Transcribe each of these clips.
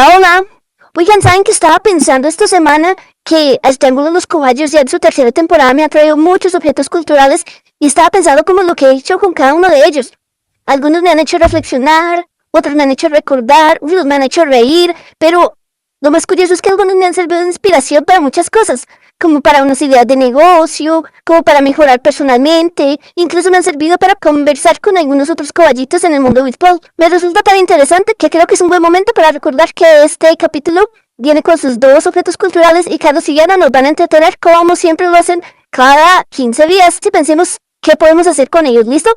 Hola, hola. Oigan, ¿saben que estaba pensando esta semana que el Triángulo de los Caballos ya en su tercera temporada me ha traído muchos objetos culturales y estaba pensando como lo que he hecho con cada uno de ellos? Algunos me han hecho reflexionar, otros me han hecho recordar, otros me han hecho reír, pero lo más curioso es que algunos me han servido de inspiración para muchas cosas, como para unas ideas de negocio, como para mejorar personalmente, incluso me han servido para conversar con algunos otros caballitos en el mundo virtual. Me resulta tan interesante que creo que es un buen momento para recordar que este capítulo viene con sus dos objetos culturales y Carlos y Diana nos van a entretener como siempre lo hacen cada 15 días. Si pensemos qué podemos hacer con ellos, ¿listo?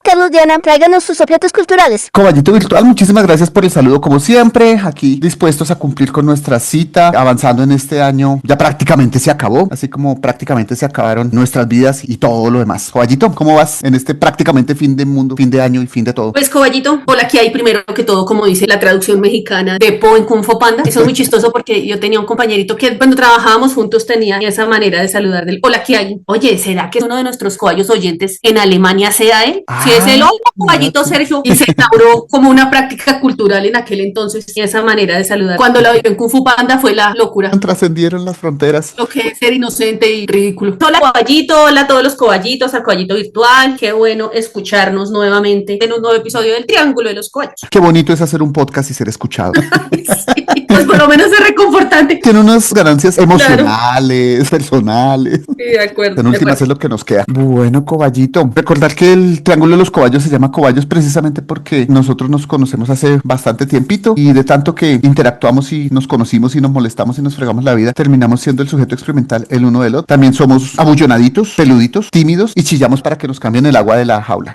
Carlos, Diana, tráiganos sus objetos culturales. Caballito virtual, muchísimas gracias por el saludo como siempre, aquí dispuestos a cumplir con nuestra cita, avanzando en este año, ya prácticamente se acabó, así como prácticamente se acabaron nuestras vidas y todo lo demás. Caballito, ¿cómo vas en este prácticamente fin de mundo, fin de año y fin de todo? Pues Caballito, hola, aquí hay primero que todo, como dice la traducción mexicana de Po en Kung Fu Panda. Eso es muy chistoso porque yo tenía un compañerito que cuando trabajábamos juntos tenía esa manera de saludar del hola, aquí hay. Oye, ¿será que uno de nuestros caballos oyentes en Alemania sea él? Si es el hola, Caballito Sergio, y se instauró como una práctica cultural en aquel entonces, y esa manera de saludar. Cuando la vi en Kung Fu Panda fue la locura. Trascendieron las fronteras. Lo que es ser inocente y ridículo. Hola, Caballito, hola a todos los caballitos, al Caballito virtual. Qué bueno escucharnos nuevamente en un nuevo episodio del Triángulo de los Caballos. Qué bonito es hacer un podcast y ser escuchado. Sí, pues por lo menos es reconfortante. Tiene unas ganancias emocionales, personales. Sí, de acuerdo. En últimas es lo que nos queda. Bueno, Caballito, recordar que el Triángulo de los Caballos se llama Caballos precisamente porque nosotros nos conocemos hace bastante tiempito y de tanto que interactuamos y nos conocimos y nos molestamos y nos fregamos la vida, terminamos siendo el sujeto experimental el uno del otro. También somos abullonaditos, peluditos, tímidos y chillamos para que nos cambien el agua de la jaula.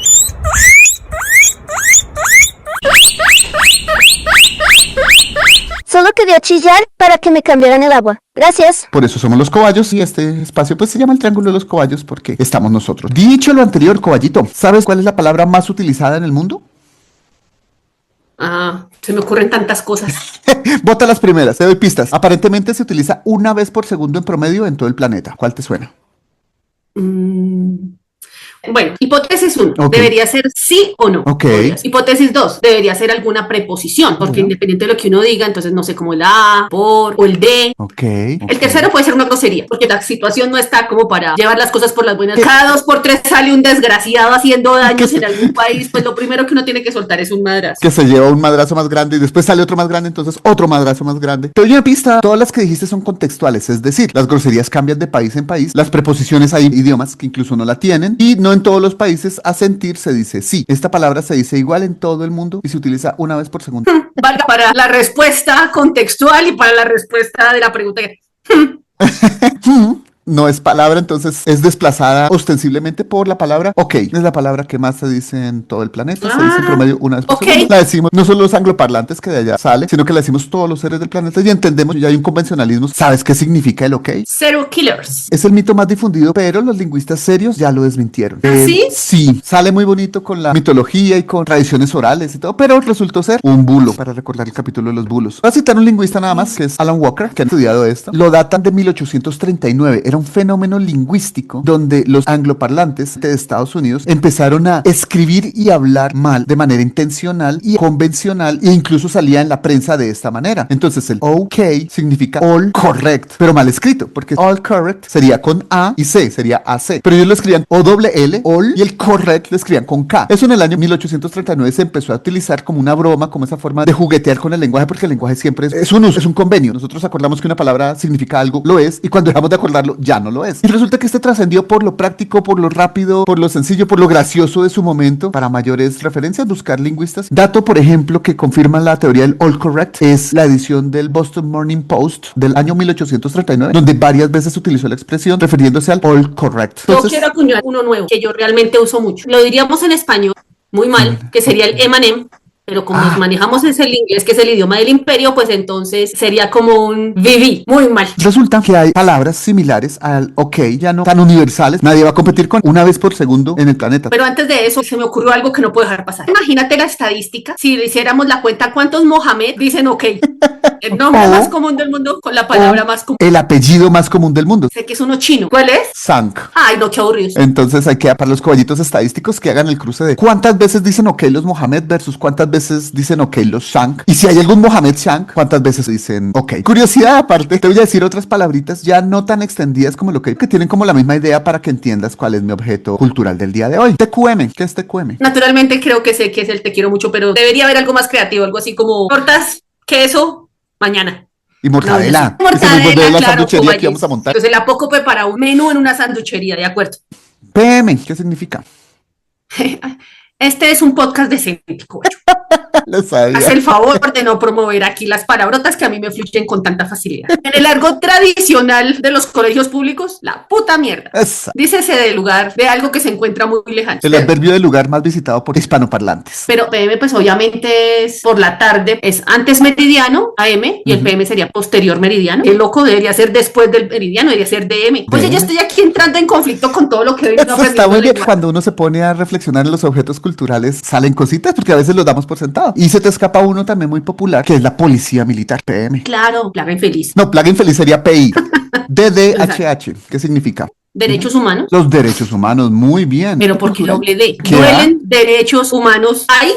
Solo quería chillar para que me cambiaran el agua. Gracias. Por eso somos los Caballos y este espacio pues se llama el Triángulo de los Caballos porque estamos nosotros. Dicho lo anterior, Caballito, ¿sabes cuál es la palabra más utilizada en el mundo? Se me ocurren tantas cosas. Bota las primeras, te doy pistas. Aparentemente se utiliza una vez por segundo en promedio en todo el planeta. ¿Cuál te suena? Bueno, hipótesis 1, Okay. debería ser sí o no. Ok. Hipótesis 2, debería ser alguna preposición, porque independiente de lo que uno diga, entonces no sé, como el a, por o el de. Ok. El tercero puede ser una grosería, porque la situación no está como para llevar las cosas por las buenas. Cada 2 por 3 sale un desgraciado haciendo daños en algún país, pues lo primero que uno tiene que soltar es un madrazo. Que se lleva un madrazo más grande y después sale otro más grande, entonces otro madrazo más grande. Te doy una pista, todas las que dijiste son contextuales, es decir, las groserías cambian de país en país, las preposiciones hay idiomas que incluso no la tienen y no en todos los países asentir se dice sí. Esta palabra se dice igual en todo el mundo y se utiliza una vez por segundo. Valga para la respuesta contextual y para la respuesta de la pregunta. No es palabra, entonces es desplazada ostensiblemente por la palabra ok. Es la palabra que más se dice en todo el planeta. Se dice en promedio una vez por segundo. La decimos no solo los angloparlantes que de allá sale, sino que la decimos todos los seres del planeta y entendemos, ya hay un convencionalismo. ¿Sabes qué significa el ok? Zero killers. Es el mito más difundido, pero los lingüistas serios ya lo desmintieron. ¿Sí? Sí, sale muy bonito con la mitología y con tradiciones orales y todo, pero resultó ser un bulo, para recordar el capítulo de los bulos. Voy a citar un lingüista nada más, que es Alan Walker, que ha estudiado esto. Lo datan de 1839. Era un fenómeno lingüístico donde los angloparlantes de Estados Unidos empezaron a escribir y hablar mal de manera intencional y convencional e incluso salía en la prensa de esta manera. Entonces el OK significa all correct, pero mal escrito, porque all correct sería con A y C, sería AC. Pero ellos lo escribían OLL, all, y el correct lo escribían con K. Eso en el año 1839 se empezó a utilizar como una broma, como esa forma de juguetear con el lenguaje, porque el lenguaje siempre es un uso, es un convenio. Nosotros acordamos que una palabra significa algo, lo es, y cuando dejamos de acordarlo, ya no lo es. Y resulta que este trascendió por lo práctico, por lo rápido, por lo sencillo, por lo gracioso de su momento. Para mayores referencias, buscar lingüistas. Dato, por ejemplo, que confirma la teoría del all correct es la edición del Boston Morning Post del año 1839, donde varias veces se utilizó la expresión refiriéndose al all correct. Entonces, yo quiero acuñar uno nuevo que yo realmente uso mucho. Lo diríamos en español muy mal, que sería el M&M. Pero como nos manejamos es el inglés, que es el idioma del imperio, pues entonces sería como un viví, muy mal. Resulta que hay palabras similares al ok, ya no tan universales. Nadie va a competir con una vez por segundo en el planeta. Pero antes de eso, se me ocurrió algo que no puedo dejar pasar. Imagínate la estadística, si le hiciéramos la cuenta, ¿cuántos Mohamed dicen ok? El nombre más común del mundo con la palabra más común. El apellido más común del mundo. Sé que es uno chino. ¿Cuál es? Sank. Ay, no, qué aburridos. Entonces hay que para los caballitos estadísticos que hagan el cruce de cuántas veces dicen ok los Mohamed versus cuántas veces veces dicen ok los Shank? Y si hay algún Mohamed Shank, ¿cuántas veces dicen ok? Curiosidad aparte, te voy a decir otras palabritas ya no tan extendidas como lo que tienen como la misma idea para que entiendas cuál es mi objeto cultural del día de hoy. TQM, ¿qué es TQM? Naturalmente creo que sé que es el te quiero mucho, pero debería haber algo más creativo, algo así como tortas, queso, mañana. Y mortadela. No, Ese es el modelo de la claro, sanduchería que vamos a montar. Entonces la poco para un menú en una sanduchería, ¿de acuerdo? PM, ¿qué significa? Este es un podcast decente, coño. Lo sabía. Haz el favor de no promover aquí las palabrotas que a mí me fluyen con tanta facilidad. En el argot tradicional de los colegios públicos, la puta mierda. Esa. Dícese del lugar, de algo que se encuentra muy lejano. El adverbio del lugar más visitado por hispanoparlantes. Pero PM, pues obviamente es por la tarde, es antes meridiano, AM, y el PM sería posterior meridiano. El loco debería ser después del meridiano, debería ser DM. Oye, yo estoy aquí entrando en conflicto con todo lo que venido Eso está muy bien. lenguaje. Cuando uno se pone a reflexionar en los objetos culturales, salen cositas porque a veces los damos por sentado. Y se te escapa uno también muy popular, que es la policía militar, PM. Claro, plaga infeliz. No, plaga infeliz sería PI. DDHH, ¿qué significa? Derechos humanos. Los derechos humanos, muy bien. Pero ¿por qué doble D? ¿Qué ¿Duelen derechos humanos? ¿Hay?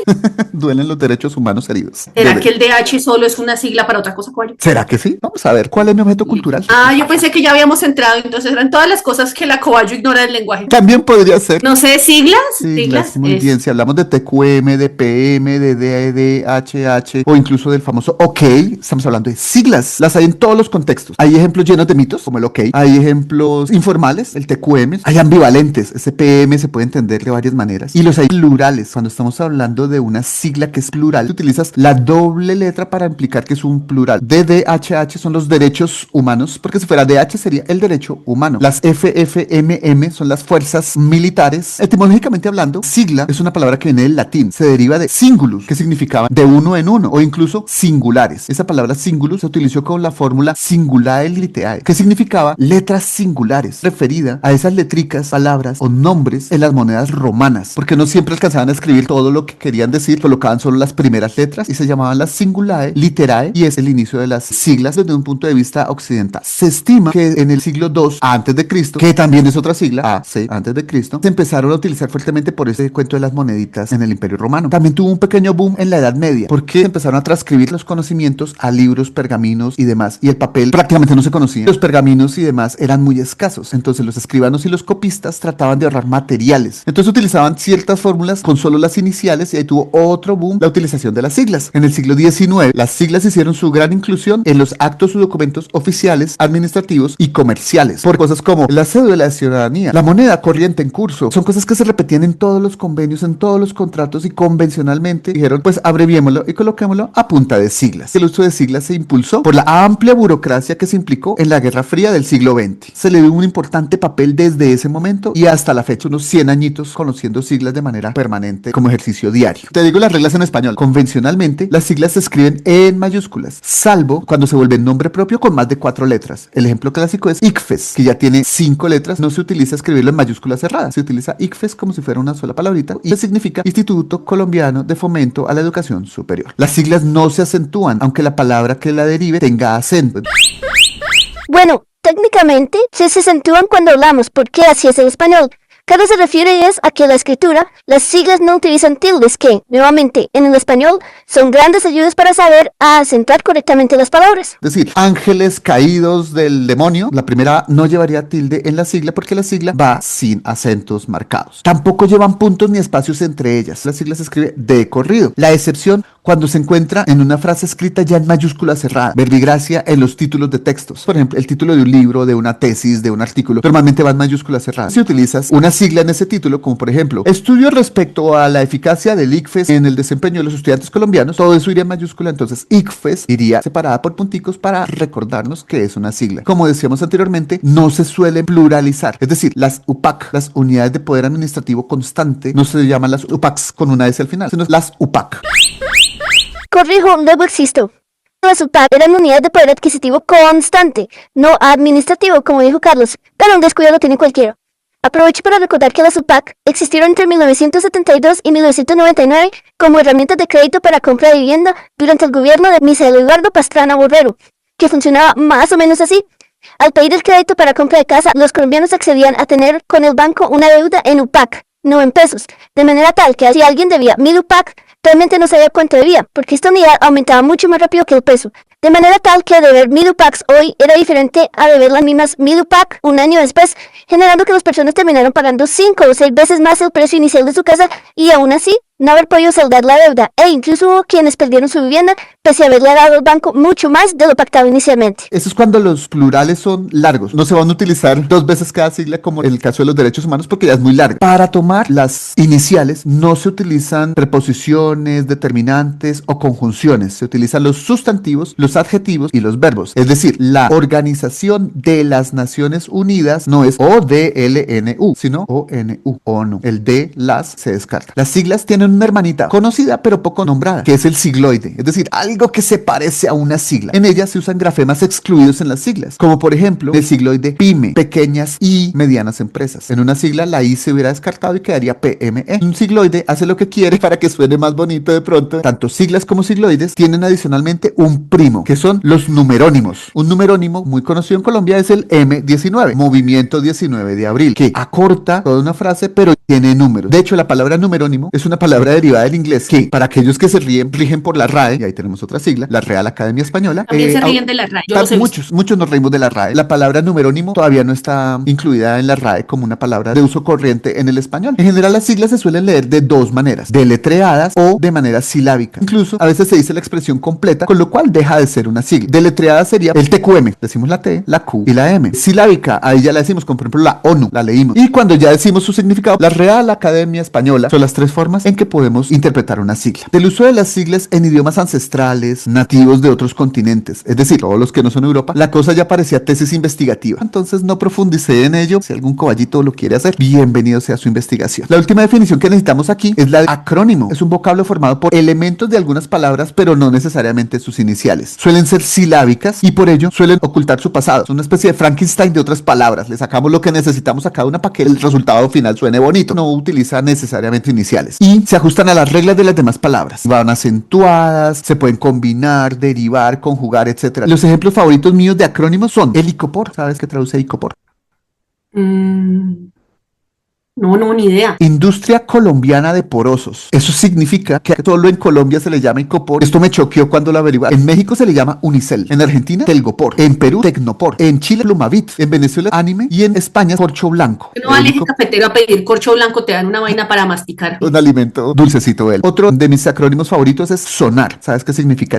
Duelen los derechos humanos heridos. ¿Será que el DH solo es una sigla para otra cosa? ¿Cuál? ¿Será que sí? Vamos a ver, ¿cuál es mi objeto cultural? Ah, yo pensé que ya habíamos entrado, entonces eran todas las cosas que la Coballo ignora del lenguaje. También podría ser. No sé, siglas. Siglas, muy bien. Si hablamos de TQM, de PM, de DDHH o incluso del famoso OK, estamos hablando de siglas. Las hay en todos los contextos. Hay ejemplos llenos de mitos, como el OK. Hay ejemplos informales, el TQM. Hay ambivalentes. Ese PM se puede entender de varias maneras. Y los hay plurales. Cuando estamos hablando de una sigla que es plural, utilizas la doble letra para implicar que es un plural. DDHH son los derechos humanos, porque si fuera DH sería el derecho humano. Las FFMM son las fuerzas militares. Etimológicamente hablando, sigla es una palabra que viene del latín. Se deriva de singulus, que significaba de uno en uno, o incluso singulares. Esa palabra singulus se utilizó con la fórmula singulae liteae, que significaba letras singulares, referida a esas letricas, palabras o nombres en las monedas romanas, porque no siempre alcanzaban a escribir todo lo que querían decir, colocaban solo las primeras letras y se llamaban las singulae literae, y es el inicio de las siglas desde un punto de vista occidental. Se estima que en el siglo II antes de Cristo, que también es otra sigla, AC antes de Cristo, se empezaron a utilizar fuertemente por ese cuento de las moneditas en el Imperio Romano. También tuvo un pequeño boom en la Edad Media, porque empezaron a transcribir los conocimientos a libros, pergaminos y demás, y el papel prácticamente no se conocía. Los pergaminos y demás eran muy escasos, entonces los escribanos y los copistas trataban de ahorrar materiales. Entonces utilizaban ciertas fórmulas con solo las iniciales, y ahí tuvo otro boom la utilización de las siglas. En el siglo XIX, las siglas hicieron su gran inclusión en los actos y documentos oficiales, administrativos y comerciales, por cosas como la cédula de ciudadanía, la moneda corriente en curso. Son cosas que se repetían en todos los convenios, en todos los contratos, y convencionalmente dijeron, pues abreviémoslo y coloquémoslo a punta de siglas. El uso de siglas se impulsó por la amplia burocracia que se implicó en la Guerra Fría del siglo XX. Se le dio un importante papel desde ese momento y hasta la fecha, unos 100 añitos conociendo siglas de manera permanente como ejercicio diario. Te digo las reglas en español. Convencionalmente, las siglas se escriben en mayúsculas, salvo cuando se vuelve nombre propio con más de 4 letras. El ejemplo clásico es ICFES, que ya tiene 5 letras. No se utiliza escribirlo en mayúsculas cerradas. Se utiliza ICFES como si fuera una sola palabrita, y significa Instituto Colombiano de Fomento a la Educación Superior. Las siglas no se acentúan, aunque la palabra que la derive tenga acento. Bueno, técnicamente sí se acentúan cuando hablamos, porque así es el español. Cada se refiere es a que la escritura, las siglas no utilizan tildes que, nuevamente, en el español, son grandes ayudas para saber acentuar correctamente las palabras. Es decir, ángeles caídos del demonio, la primera no llevaría tilde en la sigla porque la sigla va sin acentos marcados. Tampoco llevan puntos ni espacios entre ellas. La sigla se escribe de corrido. La excepción cuando se encuentra en una frase escrita ya en mayúscula cerrada, verbigracia en los títulos de textos. Por ejemplo, el título de un libro, de una tesis, de un artículo, normalmente va en mayúscula cerrada. Si utilizas una sigla en ese título, como por ejemplo, estudio respecto a la eficacia del ICFES en el desempeño de los estudiantes colombianos, todo eso iría en mayúscula, entonces ICFES iría separada por punticos para recordarnos que es una sigla. Como decíamos anteriormente, no se suele pluralizar, es decir, las UPAC, las unidades de poder administrativo constante, no se llaman las UPACs con una S al final, sino las UPAC. Corrijo, luego existo. Las UPAC eran unidades de poder adquisitivo constante, no administrativo, como dijo Carlos, pero un descuido lo tiene cualquiera. Aprovecho para recordar que las UPAC existieron entre 1972 y 1999 como herramientas de crédito para compra de vivienda durante el gobierno de Misael Eduardo Pastrana Borrero, que funcionaba más o menos así. Al pedir el crédito para compra de casa, los colombianos accedían a tener con el banco una deuda en UPAC, no en pesos, de manera tal que si alguien debía 1000 UPAC, realmente no sabía cuánto debía, porque esta unidad aumentaba mucho más rápido que el peso. De manera tal que deber 1000 UPACs hoy era diferente a deber las mismas 1000 UPAC un año después, generando que las personas terminaron pagando 5 o 6 veces más el precio inicial de su casa y aún así no haber podido saldar la deuda, e incluso hubo quienes perdieron su vivienda pese a haberle dado al banco mucho más de lo pactado inicialmente. Eso es cuando los plurales son largos. No se van a utilizar 2 veces cada sigla como en el caso de los derechos humanos porque ya es muy larga. Para tomar las iniciales no se utilizan preposiciones, determinantes o conjunciones. Se utilizan los sustantivos, los adjetivos y los verbos. Es decir, la Organización de las Naciones Unidas no es ODLNU, sino ONU, ONU. El de las se descarta. Las siglas tienen una hermanita conocida pero poco nombrada, que es el sigloide, es decir, algo que se parece a una sigla. En ellas se usan grafemas excluidos en las siglas, como por ejemplo el sigloide PYME, pequeñas y medianas empresas. En una sigla la I se hubiera descartado y quedaría PME. Un sigloide hace lo que quiere para que suene más bonito de pronto. Tanto siglas como sigloides tienen adicionalmente un primo, que son los numerónimos. Un numerónimo muy conocido en Colombia es el M19, Movimiento 19 de Abril, que acorta toda una frase pero tiene números. De hecho, la palabra numerónimo es una palabra derivada del inglés que, para aquellos que se rigen por la RAE, y ahí tenemos otra sigla, la Real Academia Española. También se ríen de la RAE. Muchos nos reímos de la RAE. La palabra numerónimo todavía no está incluida en la RAE como una palabra de uso corriente en el español. En general, las siglas se suelen leer de dos maneras, deletreadas o de manera silábica. Incluso, a veces se dice la expresión completa, con lo cual deja de ser una sigla. Deletreada sería el TQM. Decimos la T, la Q y la M. Silábica, ahí ya la decimos, como por ejemplo la ONU, la leímos. Y cuando ya decimos su significado, la Real Academia Española, son las 3 formas en que podemos interpretar una sigla. Del uso de las siglas en idiomas ancestrales, nativos de otros continentes, es decir, todos los que no son Europa, la cosa ya parecía tesis investigativa. Entonces no profundicé en ello. Si algún coballito lo quiere hacer, bienvenido sea su investigación. La última definición que necesitamos aquí es la de acrónimo. Es un vocablo formado por elementos de algunas palabras, pero no necesariamente sus iniciales. Suelen ser silábicas y por ello suelen ocultar su pasado. Es una especie de Frankenstein de otras palabras. Le sacamos lo que necesitamos a cada una para que el resultado final suene bonito. No utiliza necesariamente iniciales y se ajustan a las reglas de las demás palabras. Van acentuadas, se pueden combinar, derivar, conjugar, etc. Los ejemplos favoritos míos de acrónimos son el ICOPOR. ¿Sabes qué traduce ICOPOR? No, ni idea. Industria Colombiana de Porosos. Eso significa que solo en Colombia se le llama ICOPOR. Esto me choqueó cuando lo averigué. En México se le llama Unicel. En Argentina, Telgopor. En Perú, Tecnopor. En Chile, Plumavit. En Venezuela, Anime. Y en España, Corcho Blanco. No vale el cafetero a pedir corcho blanco, te dan una vaina para masticar. Un alimento dulcecito él. Otro de mis acrónimos favoritos es SONAR. ¿Sabes qué significa?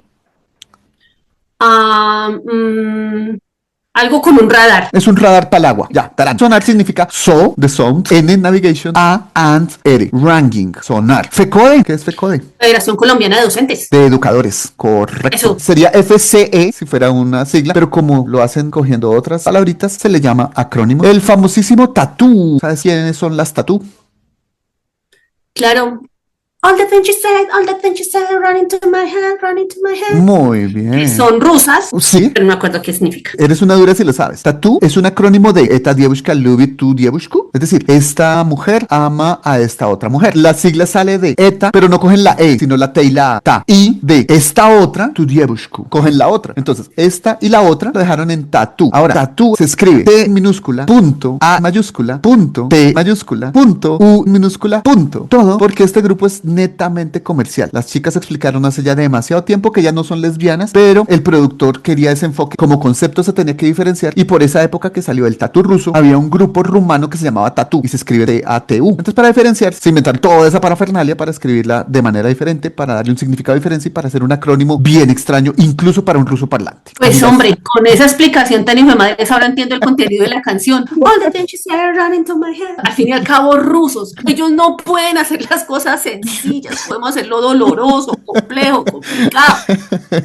Algo con un radar. Es un radar para el agua. Ya, tarán. Sonar significa so, the sound, N, navigation, A, and, ere, ranking, sonar. FECODE, ¿qué es FECODE? Federación Colombiana de Docentes. De educadores, correcto. Eso. Sería FCE si fuera una sigla, pero como lo hacen cogiendo otras palabritas, se le llama acrónimo. El famosísimo tatú. ¿Sabes quiénes son las tatú? Claro. All the things you said, run into my head. Muy bien. Que son rusas, Sí. pero no me acuerdo qué significa. Eres una dura si lo sabes. Tatú es un acrónimo de Eta Dievushka Lubit Tu Dievushku. Es decir, esta mujer ama a esta otra mujer. La sigla sale de Eta, pero no cogen la E, sino la T y la A. Ta. Y de esta otra, Tu Dievushku. Cogen la otra. Entonces, esta y la otra la dejaron en tatú. Ahora, tatú se escribe T minúscula, punto, A mayúscula, punto, T mayúscula, punto, U minúscula, punto. Todo porque este grupo es netamente comercial. Las chicas explicaron hace ya demasiado tiempo que ya no son lesbianas, pero el productor quería ese enfoque. Como concepto se tenía que diferenciar y por esa época que salió el tatú ruso, había un grupo rumano que se llamaba tatú y se escribe T-A-T-U. Entonces, para diferenciar, se inventaron toda esa parafernalia para escribirla de manera diferente, para darle un significado diferente y para hacer un acrónimo bien extraño, incluso para un ruso parlante. Pues hombre, con esa explicación tan hijo de madre, ahora entiendo el contenido de la canción. All the things you said run into my head. Al fin y al cabo, rusos, ellos no pueden hacer las cosas sencillas, podemos hacerlo doloroso, complejo, complicado.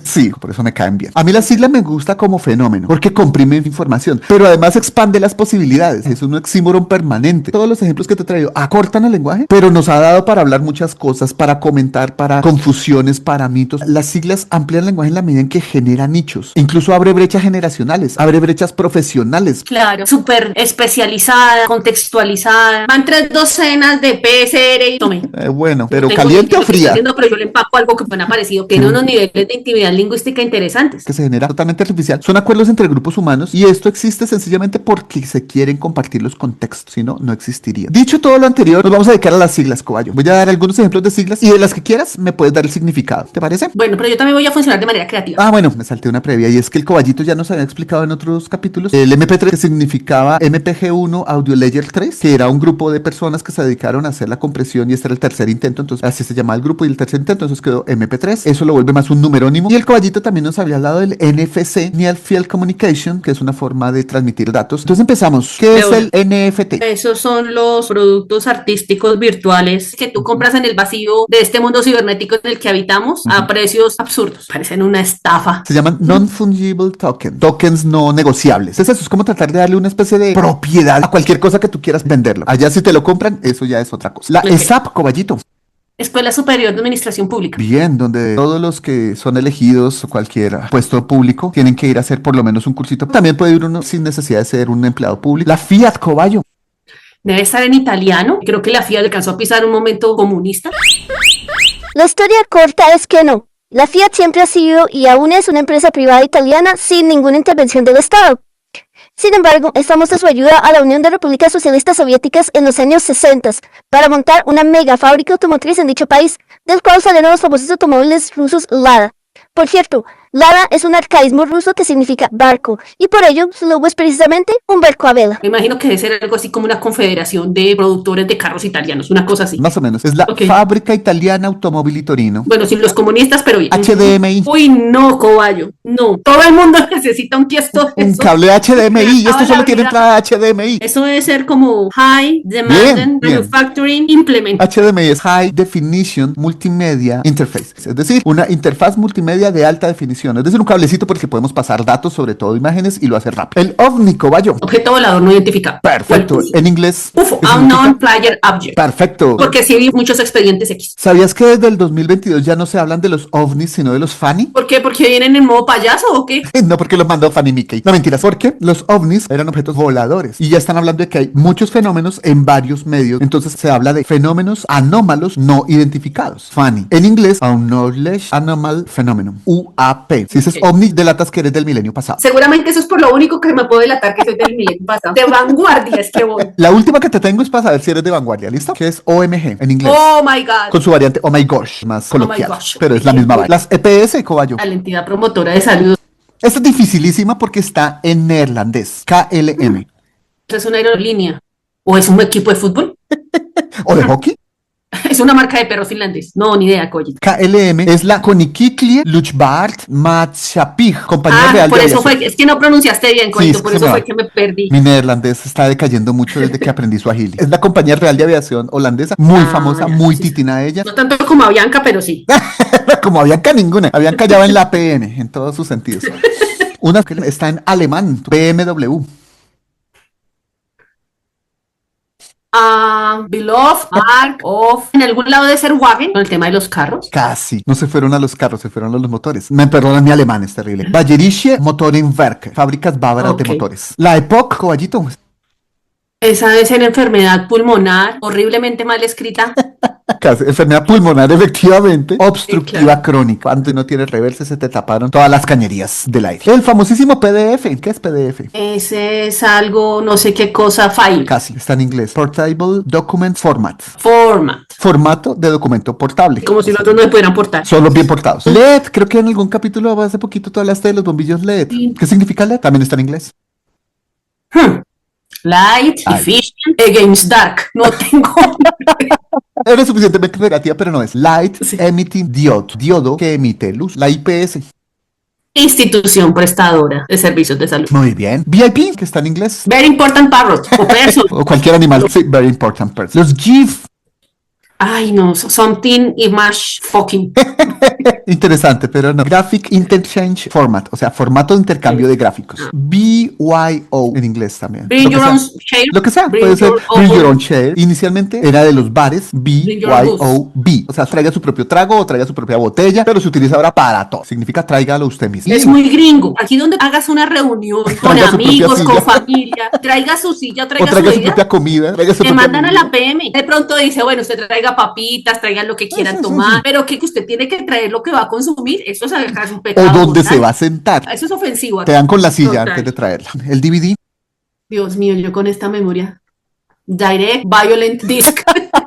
Sí, por eso me caen bien. A mí la sigla me gusta como fenómeno, porque comprime información, pero además expande las posibilidades. Es un oxímoron permanente. Todos los ejemplos que te he traído acortan el lenguaje, pero nos ha dado para hablar muchas cosas, para comentar, para confusiones, para mitos. Las siglas amplían el lenguaje en la medida en que generan nichos. Incluso abre brechas generacionales, abre brechas profesionales. Claro, súper especializada, contextualizada. Van 3 docenas de PSR y tome. Bueno, pero tengo caliente idea o de lo que estoy fría? haciendo, pero yo le empaco algo que me ha parecido. Tiene unos niveles de intimidad lingüística interesantes. Que se genera totalmente artificial. Son acuerdos entre grupos humanos y esto existe sencillamente porque se quieren compartir los contextos, si no, no existiría. Dicho todo lo anterior, nos vamos a dedicar a las siglas, Coballo. Voy a dar algunos ejemplos de siglas y de las que quieras me puedes dar el significado. ¿Te parece? Bueno, pero yo también voy a funcionar de manera creativa. Ah, bueno, me salté una previa y es que el Coballito ya nos había explicado en otros capítulos el MP3 que significaba MPG1 Audio Layer 3, que era un grupo de personas que se dedicaron a hacer la compresión y este era el tercer intento, entonces así se llamaba el grupo y el tercer intento, entonces quedó MP3. Eso lo vuelve más un numerónimo. Y el Coballito también nos había hablado del NFC, Near Field Communication, que es una forma de transmitir datos. Entonces empezamos. ¿Qué es el NFT? Esos son los productos artísticos virtuales que tú compras en el vacío de este mundo cibernético en el que habitamos a precios absurdos. Parecen una estafa. Se llaman Non-Fungible Token, tokens no negociables. Eso es como tratar de darle una especie de propiedad a cualquier cosa que tú quieras venderlo. Allá si te lo compran, eso ya es otra cosa. La ESAP, Coballito. Escuela Superior de Administración Pública. Bien, donde todos los que son elegidos o cualquier puesto público tienen que ir a hacer por lo menos un cursito. También puede ir uno sin necesidad de ser un empleado público. La Fiat, Coballo. Debe estar en italiano. Creo que la FIA alcanzó a pisar un momento comunista. La historia corta es que no. La Fiat siempre ha sido y aún es una empresa privada italiana sin ninguna intervención del Estado. Sin embargo, estamos a su ayuda a la Unión de Repúblicas Socialistas Soviéticas en los años 60 para montar una mega fábrica automotriz en dicho país, del cual salieron los famosos automóviles rusos Lada. Por cierto, Lada es un arcaísmo ruso que significa barco, y por ello su logo es precisamente un barco a vela. Me imagino que debe ser algo así como una confederación de productores de carros italianos, una cosa así. Más o menos. Es la Fábrica Italiana Automóvil Torino. Bueno, sin los comunistas, pero bien. HDMI. Uy, no, Coballo. No. Todo el mundo necesita un tiesto. Un cable HDMI. Y esto solo tiene entrada HDMI. Eso debe ser como High Demand Manufacturing Implement. HDMI es High Definition Multimedia Interface. Es decir, una interfaz multimedia de alta definición. Es decir, un cablecito por el que podemos pasar datos, sobre todo imágenes, y lo hace rápido. El OVNI, Coballo. Objeto volador no identificado. Perfecto. En inglés. UFO, Unknown Flyer Object. Perfecto. Porque sí vi muchos expedientes X. ¿Sabías que desde el 2022 ya no se hablan de los ovnis, sino de los Fanny? ¿Por qué? ¿Porque vienen en modo payaso o qué? No, porque los mandó Fanny Mickey. No, mentiras. Porque los ovnis eran objetos voladores. Y ya están hablando de que hay muchos fenómenos en varios medios. Entonces se habla de fenómenos anómalos no identificados. Fanny. En inglés, Acknowledged Anomal Phenomenon. UAP. Si dices ovni, delatas que eres del milenio pasado. Seguramente eso es por lo único que me puedo delatar que soy del milenio pasado. De vanguardia es que voy. La última que te tengo es para saber si eres de vanguardia, ¿listo? Que es OMG en inglés. Oh my God. Con su variante Oh my gosh, más coloquial. gosh. Pero es la misma vaina. Las EPS, Coballo. A la entidad promotora de salud. Esta es dificilísima porque está en neerlandés. KLM. ¿Es una aerolínea? ¿O es un equipo de fútbol? ¿O de hockey? Es una marca de perros finlandés. No, ni idea, Coy. KLM es la Konikiklie Luchtvaart Maatschappij, compañía real por de eso aviación. fue, es que no pronunciaste bien, Coy, Sí, por se eso me fue va. que me perdí. Mi neerlandés está decayendo mucho desde que aprendí su agili. Es la compañía real de aviación holandesa, muy famosa, ya, muy sí, titina ella. No tanto como a Bianca, pero sí. Como Avianca ninguna. Avianca ya va en la PN, en todos sus sentidos. Una que está en alemán, BMW. Beloved, Mark, of. En algún lado debe ser Wagen, con el tema de los carros. Casi. No se fueron a los carros, se fueron a los motores. Me perdonan, mi alemán es terrible. Bayerische Motorenwerke, fábricas bávaras de motores. La Epoch, Coballito. Esa debe ser enfermedad pulmonar, horriblemente mal escrita. Casi. Enfermedad pulmonar, efectivamente. Obstructiva Sí, claro. crónica. Cuando no tienes reverse, se te taparon todas las cañerías del aire. El famosísimo PDF. ¿Qué es PDF? Ese es algo, no sé qué cosa, file. Casi. Está en inglés. Portable Document Format. Format. Formato de documento portable. Como si los otros no se pudieran portar. Solo bien portados. LED, creo que en algún capítulo hace poquito tú hablaste de los bombillos LED. Sí. ¿Qué significa LED? También está en inglés. Light, Ay. efficient, against dark. No tengo. Eres suficientemente creativa, pero no es. Light Sí. Emitting Diode. Diodo que emite luz. La IPS. Institución prestadora de servicios de salud. Muy bien. VIP, que está en inglés. Very important parrot o person. O cualquier animal. Sí, very important person. Los GIF. Ay, no, something image fucking. Interesante, pero no. Graphic Interchange Format. O sea, formato de intercambio de gráficos. BYO en inglés también. Bring Lo que your sea. own share. Lo que sea, Bring puede ser your own- Bring Your Own Share. Inicialmente era de los bares Bring your BYOB. O sea, traiga su propio trago o traiga su propia botella, pero se utiliza ahora para todo. Significa tráigalo usted mismo. Es muy gringo. Aquí donde hagas una reunión con Traiga su propia amigos, con silla. familia, traiga su silla, O traiga traiga su su bebida. propia comida. Traiga su Le propia mandan a bebida. la PM. De pronto dice, bueno, usted traiga traiga papitas, traigan lo que quieran tomar, pero que usted tiene que traer lo que va a consumir, eso es acá es un O pecado dónde mortal. se va a sentar. Eso es ofensivo. Te dan con la silla Total. antes de traerla. El DVD Dios mío, yo con esta memoria. Direct Violent Disc.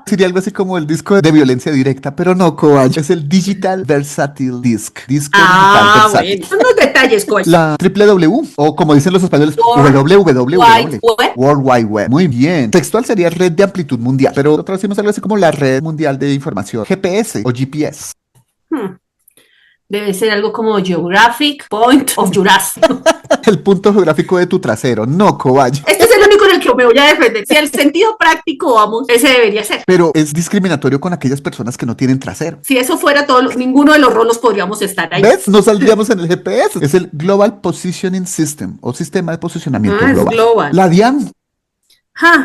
sería algo así como el disco de violencia directa, pero no, Coach. Es el Digital Versatile Disc. Disco digital Bueno, versátil. son los detalles, coach. La www, o como dicen los españoles, www. Wide Web. World Wide Web. Muy bien. Textual sería red de amplitud mundial, pero lo traducimos algo así como la red mundial de información. GPS o GPS. Hmm. Debe ser algo como Geographic Point of Jurassic. El punto geográfico de tu trasero. No, Coach. Este es el único en el que me voy a defender. Si al sentido práctico vamos, ese debería ser. Pero es discriminatorio con aquellas personas que no tienen trasero. Si eso fuera todo, ninguno de los rolos podríamos estar ahí. ¿Ves? No saldríamos en el GPS. Es el Global Positioning System o sistema de posicionamiento Es global. global. La DIAN.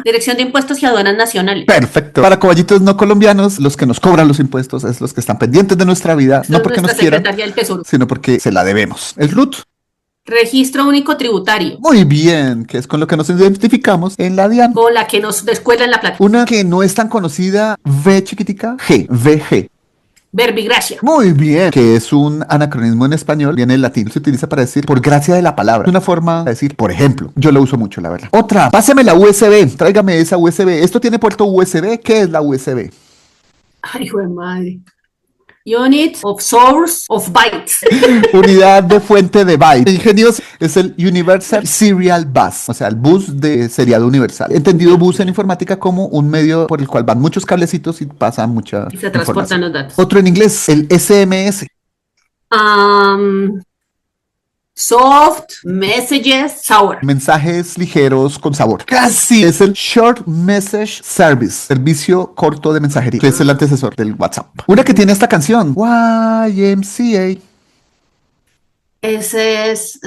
Dirección de Impuestos y Aduanas Nacionales. Perfecto. Para coballitos no colombianos, los que nos cobran los impuestos es los que están pendientes de nuestra vida, no Es porque nos nuestra quieran, Secretaría del Tesoro. sino porque se la debemos. El RUT. Registro Único Tributario. Muy bien, que es con lo que nos identificamos en la DIAN. Con la que nos descuelgan la plata. Una que no es tan conocida, V chiquitica, G, VG. Verbigracia. Muy bien, que es un anacronismo en español, viene del latín, se utiliza para decir por gracia de la palabra. Es una forma de decir, por ejemplo, yo lo uso mucho, la verdad. Otra, páseme la USB, tráigame esa USB. ¿Esto tiene puerto USB? ¿Qué es la USB? Ay, hijo de madre. Unit of Source of Bytes. Unidad de fuente de byte. Ingenioso es el Universal Serial Bus, o sea, el bus de seriado universal. Entendido bus en informática como un medio por el cual van muchos cablecitos y pasa mucha Y se transportan información. los datos. Otro en inglés, el SMS. Soft Messages Sour. Mensajes ligeros con sabor. Casi. Es el Short Message Service, servicio corto de mensajería, que es el antecesor del WhatsApp. Una que tiene esta canción, YMCA. Ese es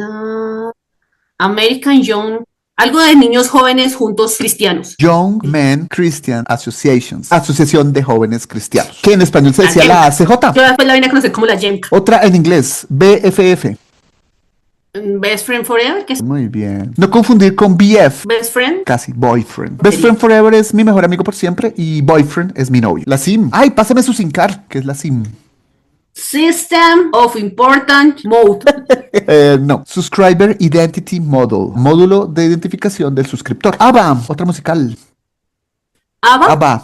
American Young. Algo de niños jóvenes juntos cristianos. Young Men Christian Associations, Asociación de Jóvenes Cristianos, que en español se decía la ACJ. Yo después la vine a conocer como la Yemka. Otra en inglés, BFF. Best Friend Forever, que es Muy bien. No confundir con BF. Best Friend. Casi, boyfriend. Best Friend Forever es mi mejor amigo por siempre y boyfriend es mi novio. La SIM. Ay, pásame su SIM card, que es la SIM. System of Important Mode. No. Subscriber Identity Model. Módulo de identificación del suscriptor. ABBA. Otra musical. ABBA. ABBA.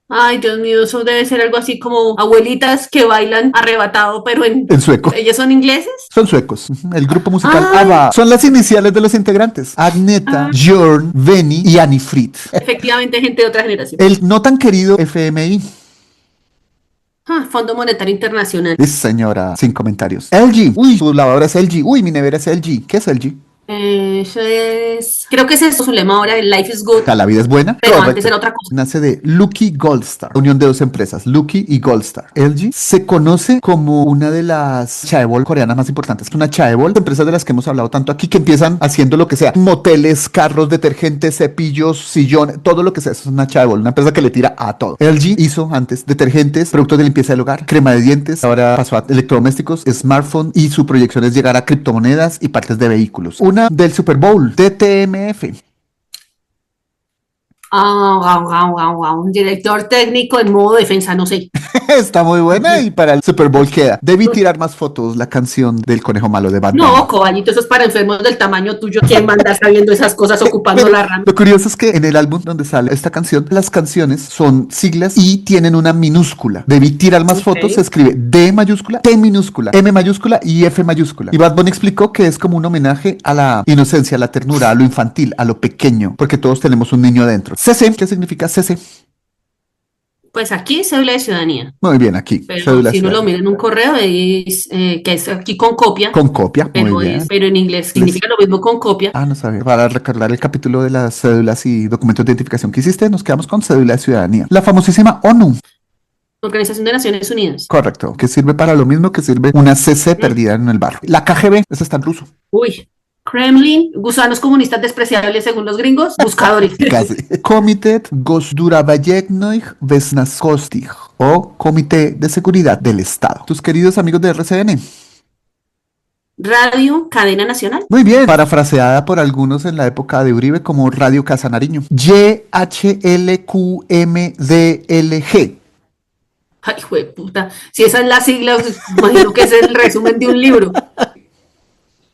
Ay, Dios mío, eso debe ser algo así como abuelitas que bailan arrebatado, pero En sueco. ¿Ellas son ingleses? Son suecos. El grupo musical Ay. ABBA. Son las iniciales de los integrantes. Agneta, Björn, Benny y Annie Fried. Efectivamente, gente de otra generación. El no tan querido FMI. Fondo Monetario Internacional. Es señora, sin comentarios. LG. Uy, su lavadora es LG. Uy, mi nevera es LG. ¿Qué es LG? Eso es. Creo que ese es su lema ahora, el Life is Good. O sea, la vida es buena. Pero Correcto. antes era otra cosa. Nace de Lucky Goldstar, unión de dos empresas, Lucky y Goldstar. LG se conoce como una de las chaebol coreanas más importantes. Una chaebol, empresas de las que hemos hablado tanto aquí, que empiezan haciendo lo que sea: moteles, carros, detergentes, cepillos, sillón, todo lo que sea. Eso es una chaebol, una empresa que le tira a todo. LG hizo antes detergentes, productos de limpieza del hogar, crema de dientes, ahora pasó a electrodomésticos, smartphone, y su proyección es llegar a criptomonedas y partes de vehículos. Una del Super Bowl, DTMF. Un director técnico en modo defensa, no sé. Está muy buena y para el Super Bowl queda. Debí tirar más fotos, la canción del conejo malo de Batman. No, coballito, eso es para enfermos del tamaño tuyo. ¿Quién manda a estar viendo esas cosas ocupando la RAM? Lo curioso es que en el álbum donde sale esta canción, las canciones son siglas y tienen una minúscula. Debí tirar más fotos, se escribe D mayúscula, T minúscula, M mayúscula y F mayúscula. Y Bad Bunny explicó que es como un homenaje a la inocencia, a la ternura, a lo infantil, a lo pequeño, porque todos tenemos un niño dentro. CC, ¿qué significa CC? Pues aquí cédula de ciudadanía. Muy bien, aquí. Pero cédula si uno lo ciudadana. mira en un correo, es, que es aquí con copia. Con copia, pero, muy bien. pero en inglés significa lo mismo con copia. Ah, no sabía. Para recordar el capítulo de las cédulas y documentos de identificación que hiciste, nos quedamos con cédula de ciudadanía. La famosísima ONU. Organización de Naciones Unidas. Correcto, que sirve para lo mismo que sirve una CC perdida en el barro. La KGB, esa está en ruso. Uy. Kremlin, gusanos comunistas despreciables según los gringos, buscadores. Casi. Komitet Gosdurabayeknoich Vesnaskostich, o Comité de Seguridad del Estado. Tus queridos amigos de RCN. Radio Cadena Nacional. Muy bien, parafraseada por algunos en la época de Uribe como Radio Casa Nariño. YHLQMDLG. Ay, jueputa. Si esa es la sigla, pues, imagino que es el resumen de un libro.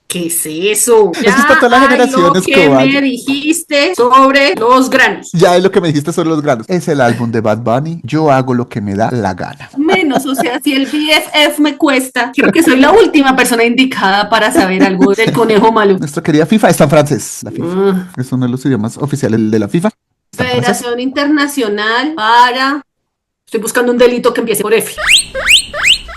¿Qué es eso? Eso es para todas las generaciones, que Coballo. me dijiste sobre los granos. Ya es lo que me dijiste sobre los granos. Es el álbum de Bad Bunny. Yo hago lo que me da la gana. Menos, o sea, si el BFF me cuesta, creo que soy la última persona indicada para saber algo del conejo malo. Nuestra querida FIFA está en francés. La FIFA es uno de los idiomas oficiales de la FIFA. Está en francés. Federación Internacional para... Estoy buscando un delito que empiece por F.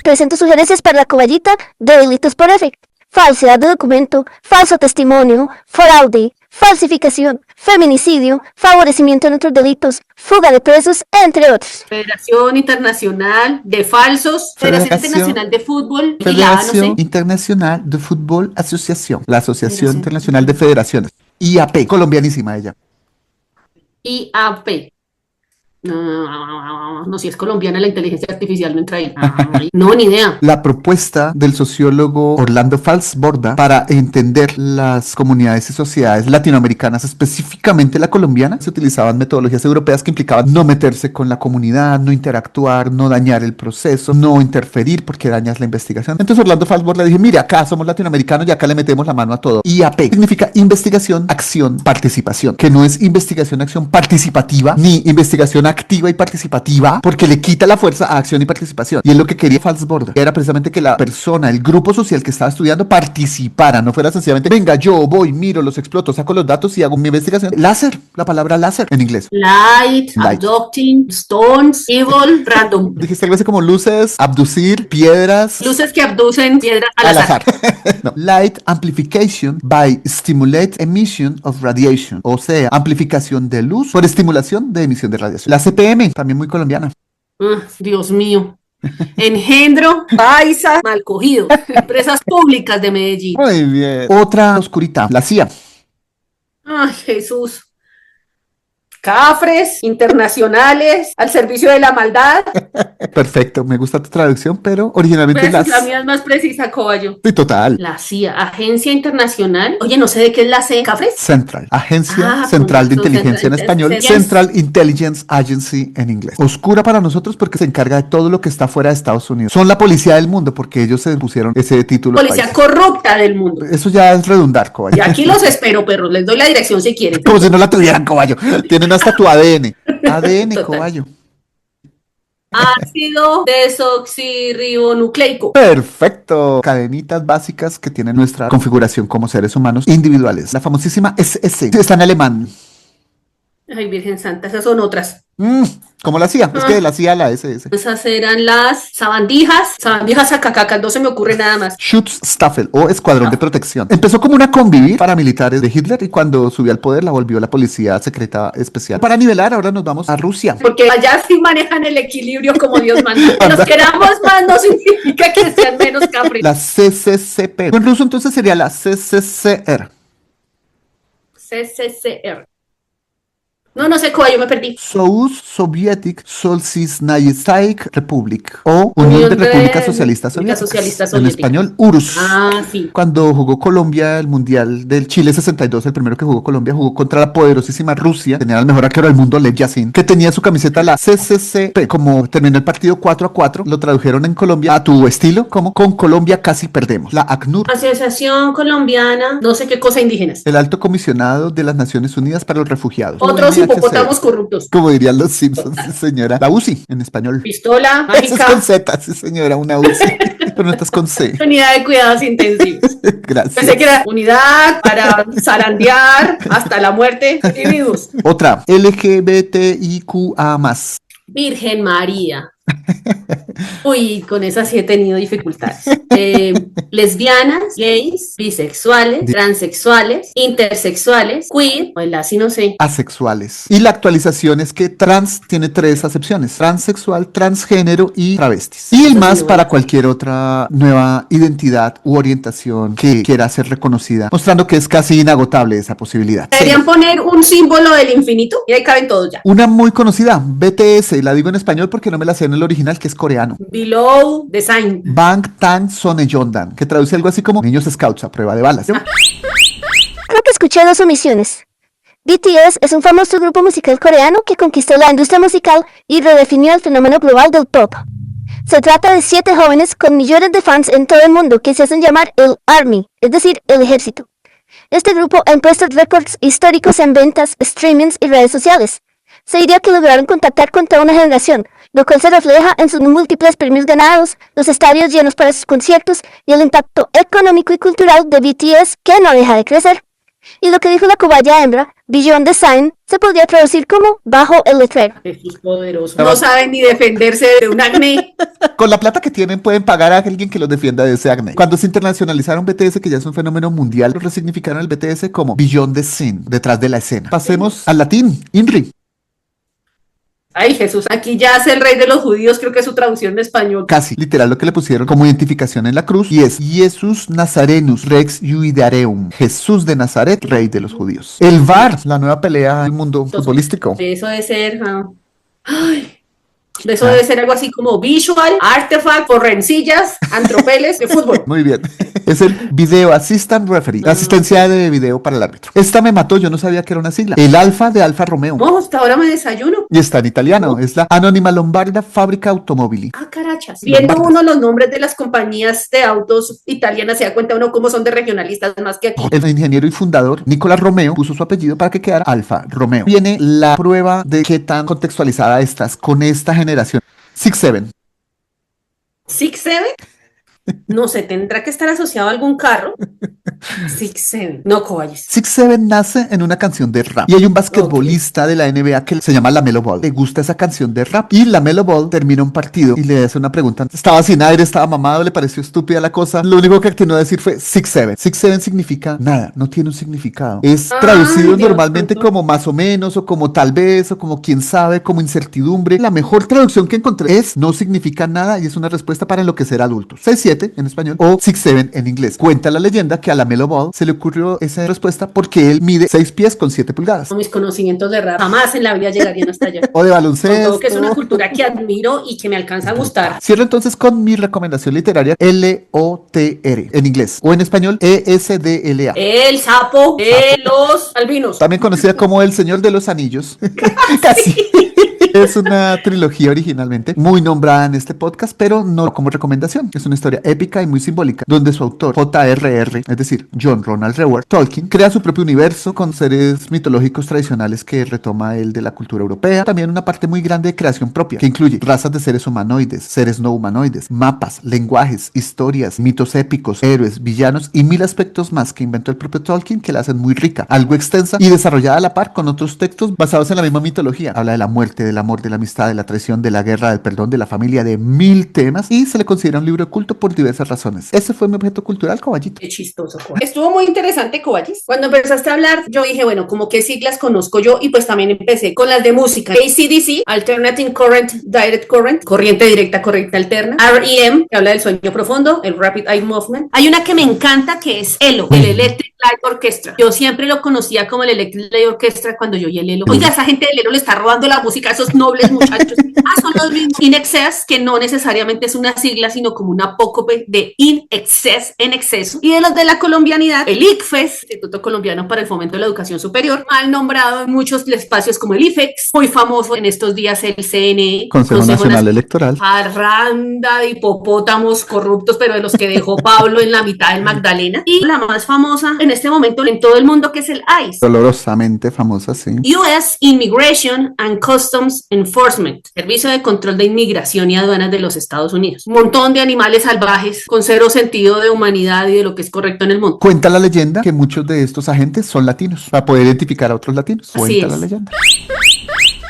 Presento sugerencias para la coballita de delitos por F. Falsedad de documento, falso testimonio, fraude, falsificación, feminicidio, favorecimiento en otros delitos, fuga de presos, entre otros. Federación Internacional de Falsos, Federación Internacional de Fútbol, y la, no Federación sé. Internacional de Fútbol Asociación. La Asociación Federación Internacional de Federaciones. IAP, colombianísima ella. IAP. No, si es colombiana la inteligencia artificial no entra ahí. No, ni idea. La propuesta del sociólogo Orlando Falsborda para entender las comunidades y sociedades latinoamericanas, específicamente la colombiana, se utilizaban metodologías europeas que implicaban no meterse con la comunidad, no interactuar, no dañar el proceso, no interferir porque dañas la investigación. Entonces Orlando Falsborda le dije, mire, acá somos latinoamericanos y acá le metemos la mano a todo. IAP significa investigación, acción, participación, que no es investigación, acción participativa, ni investigación activa y participativa, porque le quita la fuerza a acción y participación. Y es lo que quería Falsborda, era precisamente que la persona, el grupo social que estaba estudiando participara, no fuera sencillamente, venga, yo voy, miro, los exploto, saco los datos y hago mi investigación. Láser, la palabra láser en inglés. Light, abducting, stones, evil, random. Dijiste algo así como luces, abducir, piedras. Luces que abducen piedras al azar. No. Light amplification by stimulate emission of radiation, o sea, amplificación de luz por estimulación de emisión de radiación. La CPM, también muy colombiana. Dios mío. Engendro, paisa, mal cogido. Empresas públicas de Medellín. Muy bien. Otra oscurita, la CIA. Ay, Jesús. Cafres internacionales al servicio de la maldad. Perfecto, me gusta tu traducción, pero originalmente Pues, la mía es más precisa, Coballo. Sí, total. La CIA, Agencia Internacional. Oye, no sé de qué es la C. ¿Cafres? Central, Agencia Ah, Central de con razón, Inteligencia en Central español, Intelligence. Central Intelligence Agency en inglés. Oscura para nosotros porque se encarga de todo lo que está fuera de Estados Unidos. Son la policía del mundo porque ellos se pusieron ese título. Policía corrupta del mundo. Eso ya es redundar, Coballo. Y aquí los espero, perros. Les doy la dirección si quieren. Como si no la tuvieran, Coballo. Tienen hasta tu ADN. ADN, Total. Coballo. Ácido desoxirribonucleico. Perfecto. Cadenitas básicas que tienen nuestra configuración como seres humanos individuales. La famosísima SS. Está en alemán. Ay, Virgen Santa, esas son otras. ¿Cómo la hacía? Es que de la CIA a la SS. Esas eran las sabandijas acacacas, no se me ocurre nada más. Schutzstaffel o Escuadrón de Protección. Empezó como una convivir paramilitares de Hitler y cuando subió al poder la volvió la Policía Secreta Especial. Para nivelar, ahora nos vamos a Rusia. Porque allá sí manejan el equilibrio como Dios manda. Que nos queramos más no significa que sean menos cafres. La CCCP. En ruso entonces sería la CCCR. CCCR. No sé, Coballo, me perdí. Souz Sovietic Socialistическая Republic o Unión de Repúblicas Socialistas Soviéticas. En español, URSS. Ah, sí. Cuando jugó Colombia el Mundial del Chile 62, el primero que jugó Colombia, jugó contra la poderosísima Rusia. Tenía el mejor arquero del mundo, Lev Yashin, que tenía su camiseta la CCCP. Como terminó el partido 4-4, lo tradujeron en Colombia a tu estilo, como con Colombia casi perdemos. La ACNUR. Asociación Colombiana, no sé qué cosa indígenas. El Alto Comisionado de las Naciones Unidas para los Refugiados. Otros hipopótamos corruptos. Como dirían los Simpsons, sí, señora. La UCI, en español. Pistola, Eso es mágica. con Z, sí, señora, una UCI. Pero no estás con C. Unidad de cuidados intensivos. Gracias. Pensé que era unidad para zarandear hasta la muerte de individuos. Otra, LGBTIQA+. Virgen María. Uy, con esa sí he tenido dificultades. Lesbianas, gays, bisexuales, transexuales, intersexuales, queer, o el así no sé. Asexuales. Y la actualización es que trans tiene 3 acepciones: transexual, transgénero y travestis. Y el Eso más sí, para bueno. cualquier otra nueva identidad u orientación que quiera ser reconocida, mostrando que es casi inagotable esa posibilidad. Deberían poner un símbolo del infinito y ahí caben todos ya. Una muy conocida, BTS, la digo en español porque no me la sé en el original, que es coreano. Below the sign. Bang Tang Sonyeondan, que traduce algo así como niños scouts a prueba de balas. Creo que escuché dos omisiones. BTS es un famoso grupo musical coreano que conquistó la industria musical y redefinió el fenómeno global del pop. Se trata de 7 jóvenes con millones de fans en todo el mundo que se hacen llamar el ARMY, es decir, el ejército. Este grupo ha impuesto récords históricos en ventas, streamings y redes sociales. Se diría que lograron contactar con toda una generación, lo cual se refleja en sus múltiples premios ganados, los estadios llenos para sus conciertos y el impacto económico y cultural de BTS que no deja de crecer. Y lo que dijo la cobaya hembra, Beyond the Sign, se podría traducir como bajo el letrero. Jesús poderoso. No saben ni defenderse de un acné. Con la plata que tienen pueden pagar a alguien que los defienda de ese acné. Cuando se internacionalizaron BTS, que ya es un fenómeno mundial, lo resignificaron el BTS como Beyond the Scene, detrás de la escena. Pasemos al latín, INRI. Ay, Jesús, aquí ya es el rey de los judíos, creo que es su traducción en español. Casi literal lo que le pusieron como identificación en la cruz, y es Jesús Nazarenus Rex Iudaeum, Jesús de Nazaret, rey de los judíos. El VAR, la nueva pelea del mundo futbolístico. Eso debe ser, eso debe ser algo así como visual, artifact, por rencillas, antropeles de fútbol. Muy bien. Es el Video Assistant Referee, la asistencia de video para el árbitro. Esta me mató, yo no sabía que era una sigla. El Alfa de Alfa Romeo. No, hasta ahora me desayuno. Y está en italiano, es la Anonima Lombarda Fábrica Automobili. Ah, carachas. Viendo uno los nombres de las compañías de autos italianas, se da cuenta uno cómo son de regionalistas más que aquí. El ingeniero y fundador Nicolás Romeo puso su apellido para que quedara Alfa Romeo. Viene la prueba de qué tan contextualizada estás con esta generación. 6-7. ¿6-7? No sé, tendrá que estar asociado a algún carro. 6-7. No, cobayes. 6-7 nace en una canción de rap. Y hay un basquetbolista de la NBA que se llama LaMelo Ball. Le gusta esa canción de rap. Y LaMelo Ball termina un partido y le hace una pregunta. Estaba sin aire, estaba mamado, le pareció estúpida la cosa. Lo único que atinó a decir fue 6-7. 6-7 significa nada, no tiene un significado. Es traducido normalmente como más o menos, o como tal vez, o como quién sabe, como incertidumbre. La mejor traducción que encontré es no significa nada y es una respuesta para enloquecer a adultos. 6-7 en español o 6-7 en inglés. Cuenta la leyenda que a LaMelo Ball se le ocurrió esa respuesta porque él mide 6 pies con 7 pulgadas. Mis conocimientos de rap jamás en la vida llegarían hasta allá. O de baloncesto. Con todo que es una cultura que admiro y que me alcanza a gustar. Cierro entonces con mi recomendación literaria, LOTR en inglés, o en español ESDLA. El sapo de los albinos. También conocida como El Señor de los Anillos. Casi. Es una trilogía originalmente muy nombrada en este podcast, pero no como recomendación. Es una historia épica y muy simbólica, donde su autor, J.R.R., es decir, John Ronald Reuel Tolkien, crea su propio universo con seres mitológicos tradicionales que retoma el de la cultura europea. También una parte muy grande de creación propia, que incluye razas de seres humanoides, seres no humanoides, mapas, lenguajes, historias, mitos épicos, héroes, villanos y 1000 aspectos más que inventó el propio Tolkien, que la hacen muy rica, algo extensa y desarrollada a la par con otros textos basados en la misma mitología. Habla de la muerte, del amor, de la amistad, de la traición, de la guerra, del perdón, de la familia, de 1000 temas, y se le considera un libro oculto por diversas razones. Ese fue mi objeto cultural, Coballito. Qué chistoso, Cobayis. Estuvo muy interesante, Cobayis. Cuando empezaste a hablar, yo dije, bueno, como qué siglas conozco yo, y pues también empecé con las de música. AC/DC, Alternating Current, Direct Current, corriente directa, corriente alterna. REM, que habla del sueño profundo, el Rapid Eye Movement. Hay una que me encanta que es ELO, el Electric Light Orchestra. Yo siempre lo conocía como el Electric Light Orchestra cuando yo oí el ELO. Oiga, esa gente del ELO le está robando la música a esos nobles muchachos. Son los mismos. In Excess, que no necesariamente es una sigla, sino como una apócope de In Excess, en exceso. Y de los de la colombianidad, el ICFES, Instituto Colombiano para el Fomento de la Educación Superior, mal nombrado en muchos espacios como el IFEX, muy famoso en estos días el CNE, Consejo Nacional Electoral. Parranda de hipopótamos corruptos, pero de los que dejó Pablo en la mitad del Magdalena. Y la más famosa en este momento en todo el mundo, que es el ICE. Dolorosamente famosa, sí. US Immigration and Customs Enforcement, Servicio de Control de Inmigración y Aduanas de los Estados Unidos. Un montón de animales salvajes con cero sentido de humanidad y de lo que es correcto en el mundo. Cuenta la leyenda que muchos de estos agentes son latinos, para poder identificar a otros latinos. Cuenta la leyenda.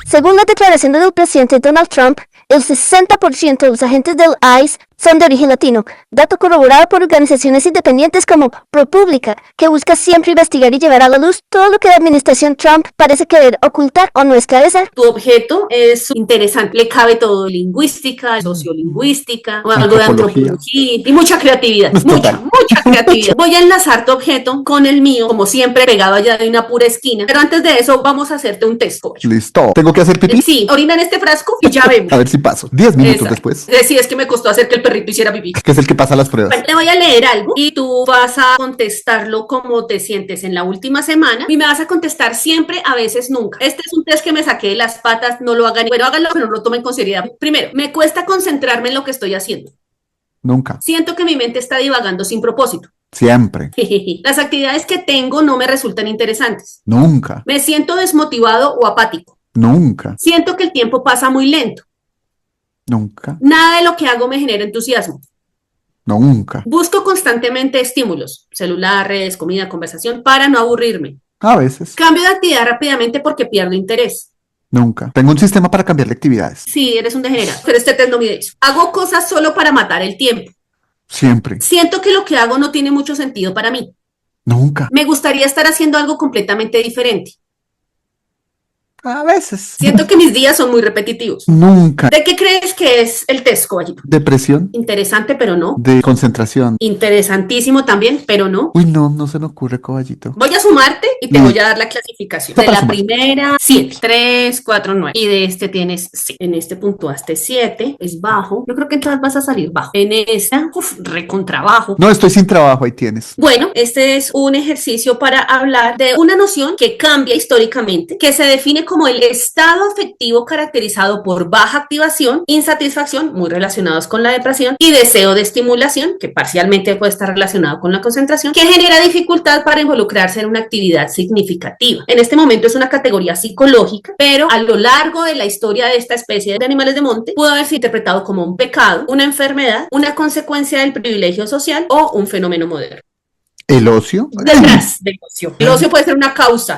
Según la declaración del presidente Donald Trump, el 60% de los agentes del ICE son de origen latino, dato corroborado por organizaciones independientes como ProPublica, que busca siempre investigar y llevar a la luz todo lo que la administración Trump parece querer ocultar o no esclarecer. Tu objeto es interesante, le cabe todo, lingüística, sociolingüística, o algo de antropología y mucha creatividad, mucha creatividad. Voy a enlazar tu objeto con el mío, como siempre, pegado allá de una pura esquina, pero antes de eso vamos a hacerte un test. Listo. ¿Tengo que hacer pipí? Sí, orina en este frasco y ya vemos. A ver si paso. 10 minutos después. Sí, es que me costó hacer que el perrito hiciera pipí. Que es el que pasa las pruebas. Bueno, te voy a leer algo y tú vas a contestarlo como te sientes en la última semana y me vas a contestar siempre, a veces nunca. Este es un test que me saqué de las patas, no lo hagan, bueno, háganlo, pero no lo tomen con seriedad. Primero, me cuesta concentrarme en lo que estoy haciendo. Nunca. Siento que mi mente está divagando sin propósito. Siempre. Las actividades que tengo no me resultan interesantes. Nunca. Me siento desmotivado o apático. Nunca. Siento que el tiempo pasa muy lento. Nunca. Nada de lo que hago me genera entusiasmo. Nunca. Busco constantemente estímulos, celular, redes, comida, conversación, para no aburrirme. A veces. Cambio de actividad rápidamente porque pierdo interés. Nunca. Tengo un sistema para cambiar de actividades. Sí, eres un degenerado, pero este test no mide eso. Hago cosas solo para matar el tiempo. Siempre. Siento que lo que hago no tiene mucho sentido para mí. Nunca. Me gustaría estar haciendo algo completamente diferente. A veces. Siento que mis días son muy repetitivos. Nunca. ¿De qué crees que es el test, Caballito? Depresión. Interesante, pero no. De concentración. Interesantísimo también, pero no. Uy, no se me ocurre, Caballito. Voy a sumarte y te voy a dar la clasificación. De la Sumar. primera, 7, 3, 4, 9. Y de este tienes 6. En este puntuaste 7, es bajo. Yo creo que en todas vas a salir bajo. En esta, recontrabajo. No, estoy sin trabajo, ahí tienes. Bueno, este es un ejercicio para hablar de una noción que cambia históricamente, que se define como el estado afectivo caracterizado por baja activación, insatisfacción, muy relacionados con la depresión, y deseo de estimulación, que parcialmente puede estar relacionado con la concentración, que genera dificultad para involucrarse en una actividad significativa. En este momento es una categoría psicológica, pero a lo largo de la historia de esta especie de animales de monte, pudo haberse interpretado como un pecado, una enfermedad, una consecuencia del privilegio social o un fenómeno moderno. ¿El ocio? Detrás del ocio. El ocio puede ser una causa.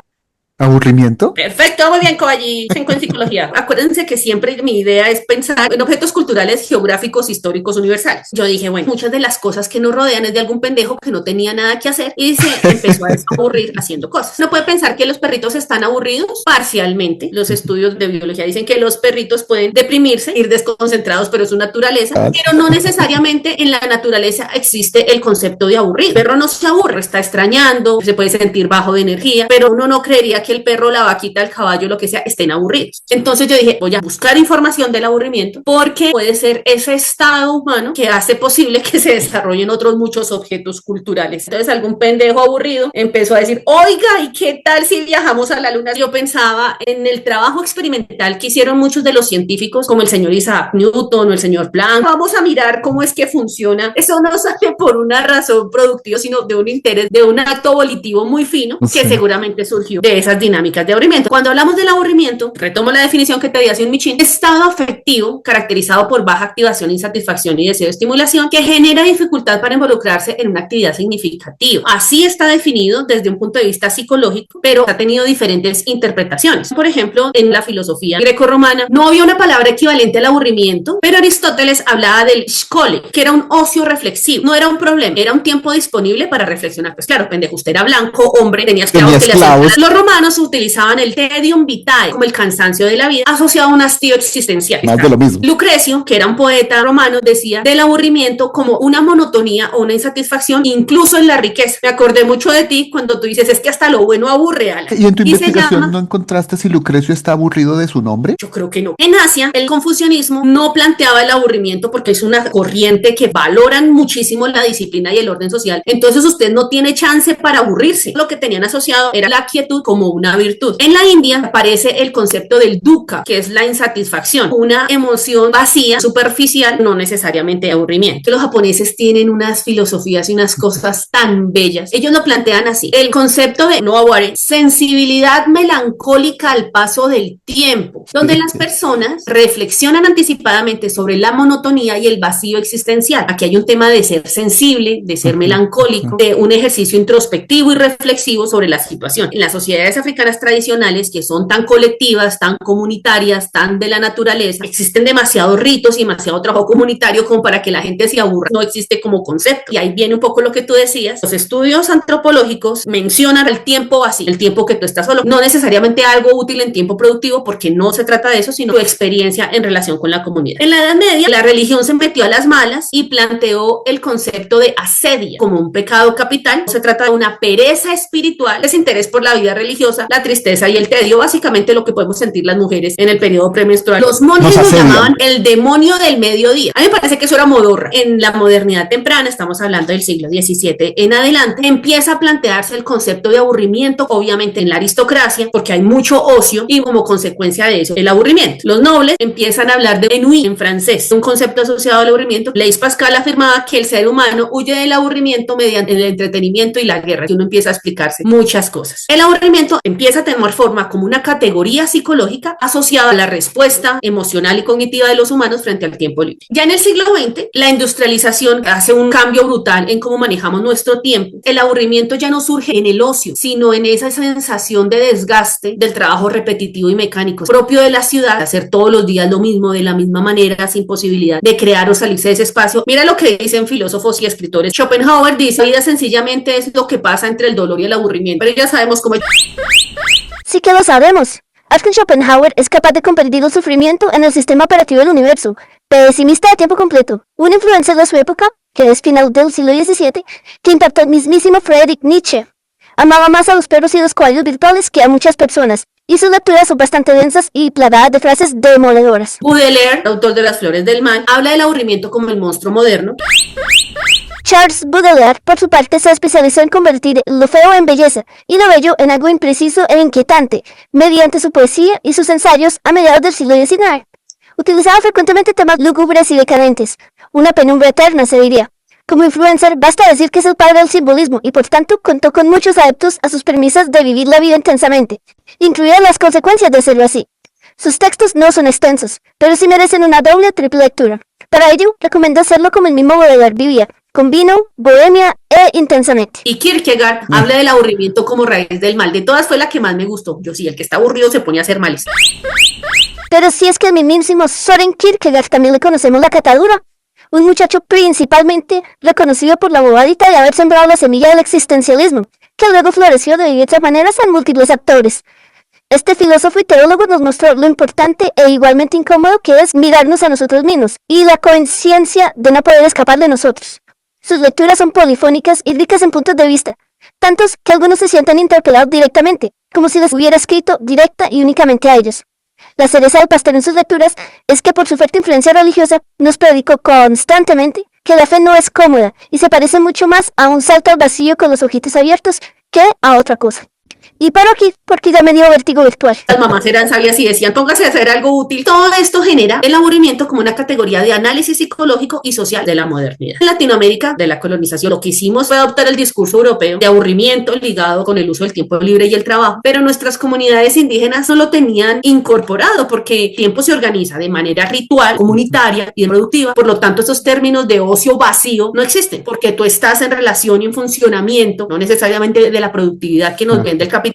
¿Aburrimiento? Perfecto, muy bien, Coballi, 5 en psicología. Acuérdense que siempre mi idea es pensar en objetos culturales, geográficos, históricos, universales. Yo dije, bueno, muchas de las cosas que nos rodean es de algún pendejo que no tenía nada que hacer y se empezó a desaburrir haciendo cosas. No puede pensar que los perritos están aburridos parcialmente. Los estudios de biología dicen que los perritos pueden deprimirse, ir desconcentrados, pero es su naturaleza. Pero no necesariamente en la naturaleza existe el concepto de aburrido. El perro no se aburre, está extrañando, se puede sentir bajo de energía, pero uno no creería que el perro, la vaquita, el caballo, lo que sea, estén aburridos. Entonces yo dije, voy a buscar información del aburrimiento porque puede ser ese estado humano que hace posible que se desarrollen otros muchos objetos culturales. Entonces algún pendejo aburrido empezó a decir, oiga, ¿y qué tal si viajamos a la luna? Yo pensaba en el trabajo experimental que hicieron muchos de los científicos, como el señor Isaac Newton o el señor Planck. Vamos a mirar cómo es que funciona. Eso no sale por una razón productiva, sino de un interés, de un acto volitivo muy fino que seguramente surgió de esas dinámicas de aburrimiento. Cuando hablamos del aburrimiento, retomo la definición que te di hace un michín, estado afectivo caracterizado por baja activación, insatisfacción y deseo de estimulación que genera dificultad para involucrarse en una actividad significativa. Así está definido desde un punto de vista psicológico, pero ha tenido diferentes interpretaciones. Por ejemplo, en la filosofía grecorromana no había una palabra equivalente al aburrimiento, pero Aristóteles hablaba del skole, que era un ocio reflexivo. No era un problema, era un tiempo disponible para reflexionar. Pues claro, pendejo, usted era blanco, hombre, tenía esclavos que le hacían. Los romanos utilizaban el tedium vitae, como el cansancio de la vida, asociado a un hastío existencial. Más de lo mismo. Lucrecio, que era un poeta romano, decía del aburrimiento como una monotonía o una insatisfacción, incluso en la riqueza. Me acordé mucho de ti cuando tú dices, es que hasta lo bueno aburre, Alan. ¿Y en tu investigación no encontraste si Lucrecio está aburrido de su nombre? Yo creo que no. En Asia, el confucianismo no planteaba el aburrimiento porque es una corriente que valoran muchísimo la disciplina y el orden social. Entonces usted no tiene chance para aburrirse. Lo que tenían asociado era la quietud como una virtud. En la India aparece el concepto del dukkha, que es la insatisfacción, una emoción vacía, superficial, no necesariamente aburrimiento. Que los japoneses tienen unas filosofías y unas cosas tan bellas. Ellos lo plantean así. El concepto de no aware, sensibilidad melancólica al paso del tiempo, donde las personas reflexionan anticipadamente sobre la monotonía y el vacío existencial. Aquí hay un tema de ser sensible, de ser melancólico, de un ejercicio introspectivo y reflexivo sobre la situación. En las sociedades africanas tradicionales, que son tan colectivas, tan comunitarias, tan de la naturaleza, existen demasiados ritos y demasiado trabajo comunitario como para que la gente se aburra. No existe como concepto. Y ahí viene un poco lo que tú decías. Los estudios antropológicos mencionan el tiempo vacío, el tiempo que tú estás solo. No necesariamente algo útil en tiempo productivo, porque no se trata de eso, sino tu experiencia en relación con la comunidad. En la Edad Media, la religión se metió a las malas y planteó el concepto de asedia como un pecado capital. Se trata de una pereza espiritual, desinterés por la vida religiosa, la tristeza y el tedio, básicamente lo que podemos sentir las mujeres en el periodo premenstrual. Los monjes lo llamaban el demonio del mediodía. A mí me parece que eso era modorra. En la modernidad temprana, estamos hablando del siglo XVII en adelante, empieza a plantearse el concepto de aburrimiento, obviamente en la aristocracia, porque hay mucho ocio y como consecuencia de eso, el aburrimiento. Los nobles empiezan a hablar de ennui en francés, un concepto asociado al aburrimiento. Blaise Pascal afirmaba que el ser humano huye del aburrimiento mediante el entretenimiento y la guerra, y uno empieza a explicarse muchas cosas. El aburrimiento empieza a tomar forma como una categoría psicológica asociada a la respuesta emocional y cognitiva de los humanos frente al tiempo libre. Ya en el siglo XX, la industrialización hace un cambio brutal en cómo manejamos nuestro tiempo. El aburrimiento ya no surge en el ocio, sino en esa sensación de desgaste del trabajo repetitivo y mecánico propio de la ciudad, hacer todos los días lo mismo de la misma manera, sin posibilidad de crear o salirse de ese espacio. Mira lo que dicen filósofos y escritores. Schopenhauer dice: la vida sencillamente es lo que pasa entre el dolor y el aburrimiento, pero ya sabemos cómo. Sí que lo sabemos. Arthur Schopenhauer es capaz de convertir el sufrimiento en el sistema operativo del universo. Pesimista de tiempo completo, un influencer de su época, que es final del siglo XVII, que impactó al mismísimo Friedrich Nietzsche. Amaba más a los perros y los caballos virtuales que a muchas personas, y sus lecturas son bastante densas y plagadas de frases demoledoras. Baudelaire, autor de Las Flores del Mal, habla del aburrimiento como el monstruo moderno. Charles Baudelaire, por su parte, se especializó en convertir lo feo en belleza y lo bello en algo impreciso e inquietante, mediante su poesía y sus ensayos a mediados del siglo XIX. Utilizaba frecuentemente temas lúgubres y decadentes, una penumbra eterna, se diría. Como influencer, basta decir que es el padre del simbolismo y por tanto contó con muchos adeptos a sus premisas de vivir la vida intensamente, incluidas las consecuencias de hacerlo así. Sus textos no son extensos, pero sí merecen una doble o triple lectura. Para ello, recomiendo hacerlo como el mismo Baudelaire vivía, con vino, bohemia e intensamente. Y Kierkegaard habla del aburrimiento como raíz del mal. De todas fue la que más me gustó. Yo sí, el que está aburrido se pone a hacer males. Pero si es que al mismísimo Soren Kierkegaard también le conocemos la catadura. Un muchacho principalmente reconocido por la bobadita de haber sembrado la semilla del existencialismo, que luego floreció de diversas maneras en múltiples actores. Este filósofo y teólogo nos mostró lo importante e igualmente incómodo que es mirarnos a nosotros mismos y la conciencia de no poder escapar de nosotros. Sus lecturas son polifónicas y ricas en puntos de vista, tantos que algunos se sienten interpelados directamente, como si les hubiera escrito directa y únicamente a ellos. La cereza del pastel en sus lecturas es que por su fuerte influencia religiosa nos predicó constantemente que la fe no es cómoda y se parece mucho más a un salto al vacío con los ojitos abiertos que a otra cosa. Y paro aquí porque ya me dio vértigo virtual. Las mamás eran sabias y decían: póngase a hacer algo útil. Todo esto genera el aburrimiento como una categoría de análisis psicológico y social de la modernidad. En Latinoamérica, de la colonización, lo que hicimos fue adoptar el discurso europeo de aburrimiento ligado con el uso del tiempo libre y el trabajo, pero nuestras comunidades indígenas no lo tenían incorporado porque el tiempo se organiza de manera ritual, comunitaria y productiva. Por lo tanto, esos términos de ocio vacío no existen porque tú estás en relación y en funcionamiento, no necesariamente de la productividad que nos vende el capitalismo,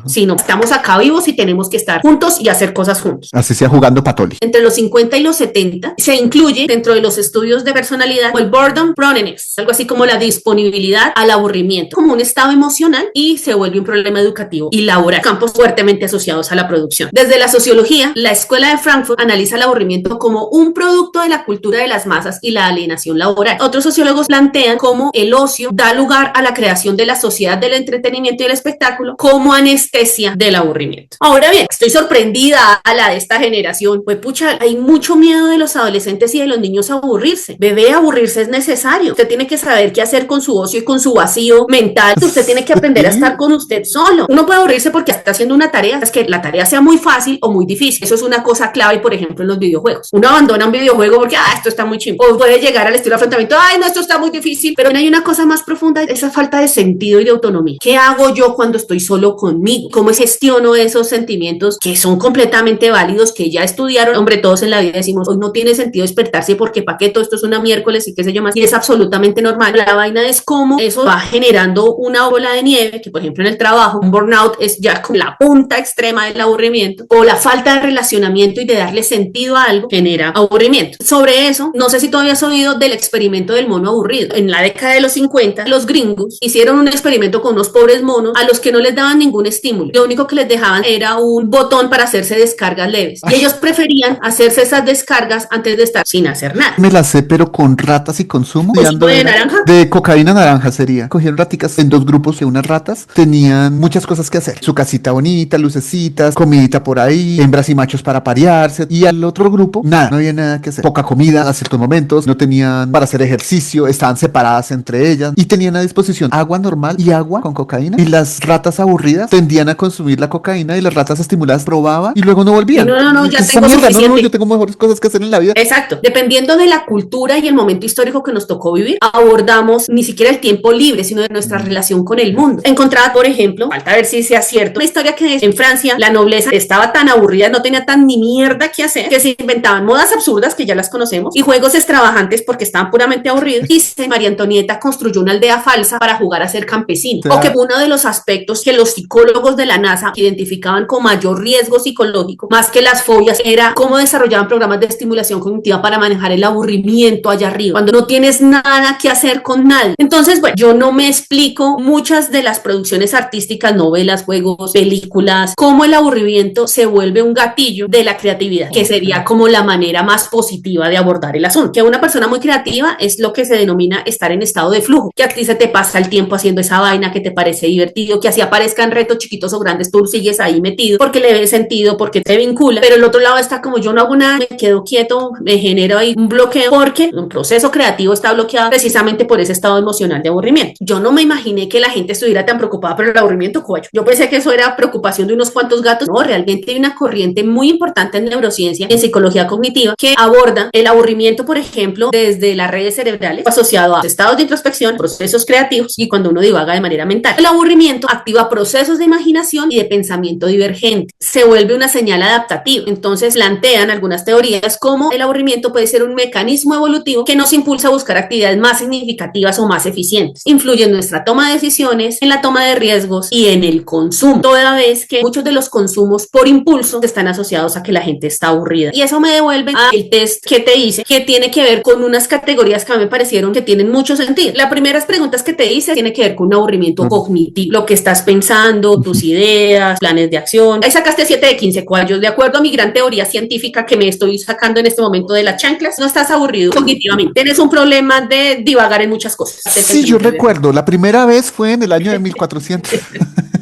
sino estamos acá vivos y tenemos que estar juntos y hacer cosas juntos. Así sea jugando patoli. Entre los 50 y los 70 se incluye dentro de los estudios de personalidad el boredom proneness, algo así como la disponibilidad al aburrimiento, como un estado emocional, y se vuelve un problema educativo y laboral, campos fuertemente asociados a la producción. Desde la sociología, la Escuela de Frankfurt analiza el aburrimiento como un producto de la cultura de las masas y la alienación laboral. Otros sociólogos plantean cómo el ocio da lugar a la creación de la sociedad del entretenimiento y el espectáculo como anestesia del aburrimiento. Ahora bien, estoy sorprendida a la de esta generación. Pues pucha, hay mucho miedo de los adolescentes y de los niños a aburrirse. Bebé, aburrirse es necesario. Usted tiene que saber qué hacer con su ocio y con su vacío mental. Usted tiene que aprender a estar con usted solo. Uno puede aburrirse porque está haciendo una tarea, es que la tarea sea muy fácil o muy difícil. Eso es una cosa clave, por ejemplo, en los videojuegos. Uno abandona un videojuego porque, esto está muy chimbo. O puede llegar al estilo de afrontamiento, no, esto está muy difícil. Pero hay una cosa más profunda, esa falta de sentido y de autonomía. ¿Qué hago yo cuando estoy solo hacerlo conmigo? ¿Cómo gestiono esos sentimientos que son completamente válidos, que ya estudiaron? Hombre, todos en la vida decimos, hoy no tiene sentido despertarse porque pa' qué, todo esto es una miércoles y qué sé yo más, y es absolutamente normal. La vaina es cómo eso va generando una bola de nieve, que por ejemplo en el trabajo, un burnout es ya con la punta extrema del aburrimiento, o la falta de relacionamiento y de darle sentido a algo genera aburrimiento. Sobre eso, no sé si todavía has oído del experimento del mono aburrido. En la década de los 50, los gringos hicieron un experimento con unos pobres monos a los que no les daban ningún estímulo. Lo único que les dejaban era un botón para hacerse descargas leves. Y ellos preferían hacerse esas descargas antes de estar sin hacer nada. Me la sé, pero con ratas y consumo. ¿De naranja? De cocaína naranja sería. Cogieron raticas en dos grupos, y unas ratas tenían muchas cosas que hacer. Su casita bonita, lucecitas, comidita por ahí, hembras y machos para parearse. Y al otro grupo, nada, no había nada que hacer. Poca comida a ciertos momentos, no tenían para hacer ejercicio, estaban separadas entre ellas y tenían a disposición agua normal y agua con cocaína. Y las ratas aburridas tendían a consumir la cocaína y las ratas estimuladas probaban y luego no volvían. No, ya Esa tengo mierda, suficiente. no, yo tengo mejores cosas que hacer en la vida. Exacto. Dependiendo de la cultura y el momento histórico que nos tocó vivir, abordamos ni siquiera el tiempo libre, sino de nuestra relación con el mundo. Encontraba, por ejemplo, falta ver si sea cierto, una historia que en Francia la nobleza estaba tan aburrida, no tenía tan ni mierda que hacer, que se inventaban modas absurdas, que ya las conocemos, y juegos extravagantes porque estaban puramente aburridos. Y María Antonieta construyó una aldea falsa para jugar a ser campesino. O que uno de los aspectos que los psicólogos de la NASA identificaban con mayor riesgo psicológico, más que las fobias, era cómo desarrollaban programas de estimulación cognitiva para manejar el aburrimiento allá arriba, cuando no tienes nada que hacer con nadie. Entonces, bueno, yo no me explico muchas de las producciones artísticas, novelas, juegos, películas, cómo el aburrimiento se vuelve un gatillo de la creatividad, que sería como la manera más positiva de abordar el asunto. Que una persona muy creativa es lo que se denomina estar en estado de flujo, que a ti se te pasa el tiempo haciendo esa vaina que te parece divertido, que así aparezcan retos chiquitos o grandes, tú sigues ahí metido porque le ves sentido, porque te vincula, pero el otro lado está como yo no hago nada, me quedo quieto, me genero ahí un bloqueo porque un proceso creativo está bloqueado precisamente por ese estado emocional de aburrimiento. Yo no me imaginé que la gente estuviera tan preocupada por el aburrimiento, coño. Yo pensé que eso era preocupación de unos cuantos gatos. No, realmente hay una corriente muy importante en neurociencia, en psicología cognitiva, que aborda el aburrimiento, por ejemplo, desde las redes cerebrales, asociado a estados de introspección, procesos creativos y cuando uno divaga de manera mental. El aburrimiento activa procesos de imaginación y de pensamiento divergente. Se vuelve una señal adaptativa. Entonces plantean algunas teorías como el aburrimiento puede ser un mecanismo evolutivo que nos impulsa a buscar actividades más significativas o más eficientes. Influye en nuestra toma de decisiones, en la toma de riesgos y en el consumo. Toda vez que muchos de los consumos por impulso están asociados a que la gente está aburrida. Y eso me devuelve al test que te hice, que tiene que ver con unas categorías que a mí me parecieron que tienen mucho sentido. Las primeras preguntas que te hice tiene que ver con un aburrimiento cognitivo, lo que estás pensando, tus ideas, planes de acción. Ahí sacaste 7 de 15 cuadros. De acuerdo a mi gran teoría científica que me estoy sacando en este momento de las chanclas, no estás aburrido cognitivamente. Tienes un problema de divagar en muchas cosas. Sí, yo recuerdo, la primera vez fue en el año de 1400.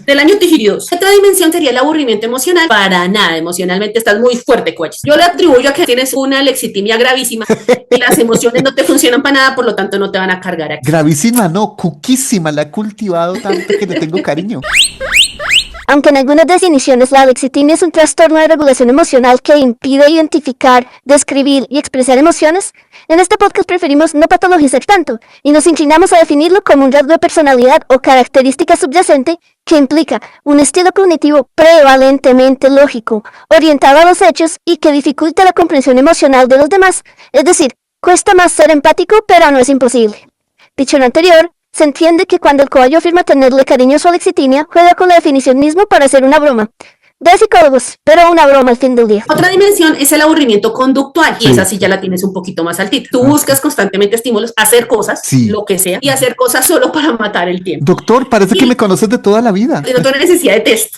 Del año Tigirios. Otra dimensión sería el aburrimiento emocional. Para nada, emocionalmente estás muy fuerte, coches. Yo le atribuyo a que tienes una lexitimia gravísima y las emociones no te funcionan para nada, por lo tanto no te van a cargar aquí. Gravísima, no, cuquísima, la he cultivado tanto que le tengo cariño. Aunque en algunas definiciones la lexitimia es un trastorno de regulación emocional que impide identificar, describir y expresar emociones, en este podcast preferimos no patologizar tanto y nos inclinamos a definirlo como un rasgo de personalidad o característica subyacente que implica un estilo cognitivo prevalentemente lógico, orientado a los hechos y que dificulta la comprensión emocional de los demás, es decir, cuesta más ser empático, pero no es imposible. Dicho lo anterior, se entiende que cuando el cobayo afirma tenerle cariño a su lexitimia, juega con la definición misma para hacer una broma. De psicólogos, pero una broma al fin del día. Otra dimensión es el aburrimiento conductual, y esa sí ya la tienes un poquito más altita. Tú buscas constantemente estímulos, hacer cosas, lo que sea, y hacer cosas solo para matar el tiempo. Doctor, parece que me conoces de toda la vida. No tengo necesidad de test.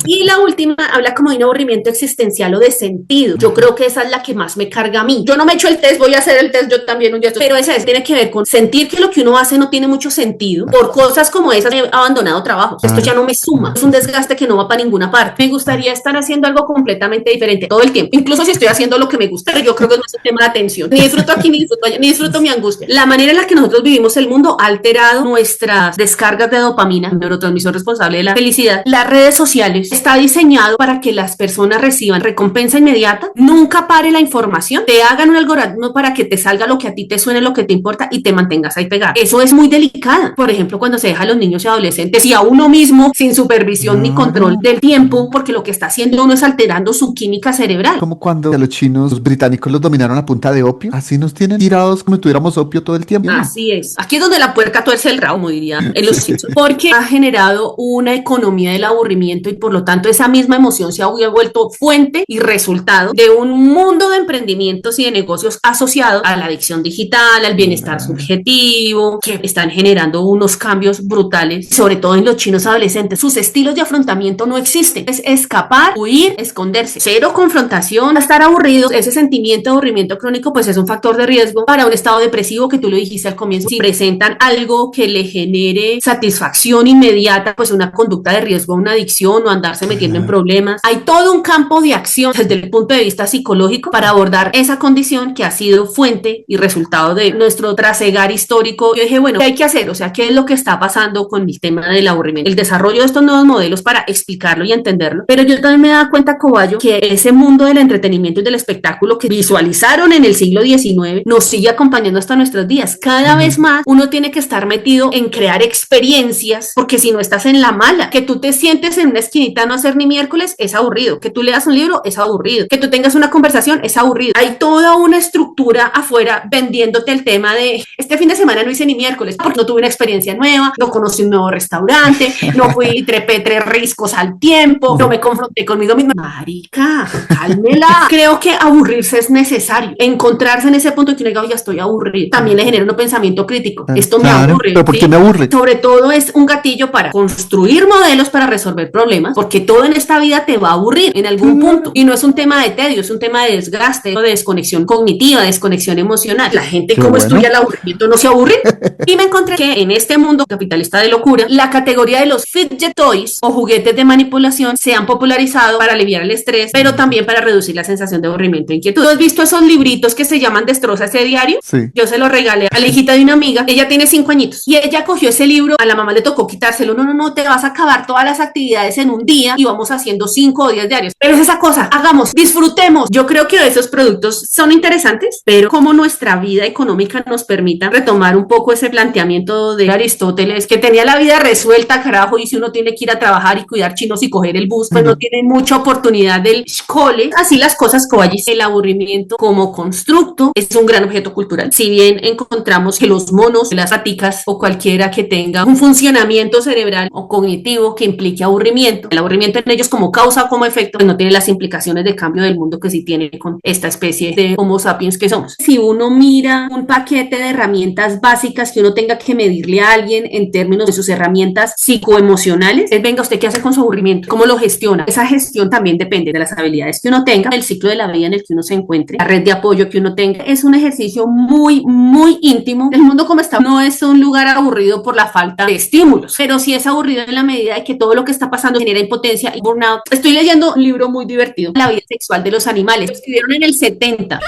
Y la última habla como de un aburrimiento existencial o de sentido. Yo creo que esa es la que más me carga a mí. Yo no me echo el test, voy a hacer el test yo también un día. Pero esa tiene que ver con sentir que lo que uno hace no tiene mucho sentido. Por cosas como esas he abandonado trabajos. Esto ya no me suma. Es un desgaste que no va para ninguna parte. Me gustaría estar haciendo algo completamente diferente todo el tiempo, incluso si estoy haciendo lo que me gusta, pero yo creo que no es un tema de atención, ni disfruto aquí, ni disfruto allá, ni disfruto mi angustia. La manera en la que nosotros vivimos el mundo ha alterado nuestras descargas de dopamina, neurotransmisor responsable de la felicidad. Las redes sociales está diseñado para que las personas reciban recompensa inmediata, nunca pare la información, te hagan un algoritmo para que te salga lo que a ti te suene, lo que te importa y te mantengas ahí pegado. Eso es muy delicado. Por ejemplo, cuando se deja a los niños y adolescentes y a uno mismo sin supervisión ni control del tiempo, porque lo que está haciendo uno es alterando su química cerebral. Como cuando a los chinos, los británicos los dominaron a punta de opio. Así nos tienen tirados como si tuviéramos opio todo el tiempo. Así es. Aquí es donde la puerca tuerce el rabo, como diría en los Simpsons, porque ha generado una economía del aburrimiento y por lo tanto esa misma emoción se ha vuelto fuente y resultado de un mundo de emprendimientos y de negocios asociados a la adicción digital, al bienestar subjetivo, que están generando unos cambios brutales, sobre todo en los chinos adolescentes. Sus estilos de afrontamiento no existen. Es escapar, huir, esconderse. Cero confrontación, estar aburridos. Ese sentimiento de aburrimiento crónico pues es un factor de riesgo para un estado depresivo que tú lo dijiste al comienzo. Si presentan algo que le genere satisfacción inmediata, pues una conducta de riesgo a una adicción o andarse metiendo en problemas. Hay todo un campo de acción desde el punto de vista psicológico para abordar esa condición que ha sido fuente y resultado de nuestro trasegar histórico. Yo dije, bueno, ¿qué hay que hacer? O sea, ¿qué es lo que está pasando con el tema del aburrimiento? El desarrollo de estos nuevos modelos para explicarlo y entenderlo. Pero yo también me daba cuenta, Coballo, que ese mundo del entretenimiento y del espectáculo que visualizaron en el siglo XIX nos sigue acompañando hasta nuestros días. Cada vez más uno tiene que estar metido en crear experiencias, porque si no estás en la mala, que tú te sientes en una esquinita a no hacer ni miércoles, es aburrido. Que tú leas un libro, es aburrido. Que tú tengas una conversación, es aburrido. Hay toda una estructura afuera vendiéndote el tema de este fin de semana no hice ni miércoles porque no tuve una experiencia nueva, no conocí un nuevo restaurante, no fui y trepé 3 riscos al tiempo, no me confronté conmigo misma. Marica, cálmela. Creo que aburrirse es necesario. Encontrarse en ese punto que uno diga, ya estoy aburrido. También le genera un pensamiento crítico. Esto me aburre. ¿Pero por qué me aburre? Sobre todo es un gatillo para construir modelos para resolver problemas, porque todo en esta vida te va a aburrir en algún punto. Y no es un tema de tedio, es un tema de desgaste, de desconexión cognitiva, de desconexión emocional. La gente, como estudia el aburrimiento, no se aburre. Y me encontré que en este mundo capitalista de locura, la categoría de los fidget toys o juguetes de manipulación se han popularizado para aliviar el estrés, pero también para reducir la sensación de aburrimiento e inquietud. ¿Tú has visto esos libritos que se llaman Destroza ese diario? Sí. Yo se lo regalé a la hijita de una amiga. Ella tiene 5 añitos y ella cogió ese libro. A la mamá le tocó quitárselo. No, te vas a acabar todas las actividades en un día y vamos haciendo 5 o 10 diarios. Pero es esa cosa, hagamos, disfrutemos. Yo creo que esos productos son interesantes, pero como nuestra vida económica nos permita retomar un poco ese planteamiento de Aristóteles, que tenía la vida resuelta, carajo, y si uno tiene que ir a trabajar y cuidar chinos y coger el bus, pues no tiene mucha oportunidad del cole. Así las cosas, Coballis. El aburrimiento como constructo es un gran objeto cultural. Si bien encontramos que los monos, las raticas o cualquiera que tenga un funcionamiento cerebral o cognitivo que implique aburrimiento, el aburrimiento en ellos como causa o como efecto, pues no tiene las implicaciones de cambio del mundo que sí tiene con esta especie de Homo sapiens que somos. Si uno mira un paquete de herramientas básicas que uno tenga que medirle a alguien en términos de sus herramientas psicoemocionales, es venga, ¿usted qué hace con su aburrimiento? ¿Cómo lo gestiona? Esa gestión también depende de las habilidades que uno tenga, del ciclo de la vida en el que uno se encuentre, la red de apoyo que uno tenga. Es un ejercicio muy, muy íntimo. El mundo como está no es un lugar aburrido por la falta de estímulos, pero sí es aburrido en la medida de que todo lo que está pasando genera impotencia y burnout. Estoy leyendo un libro muy divertido, La vida sexual de los animales. Lo escribieron en el 70.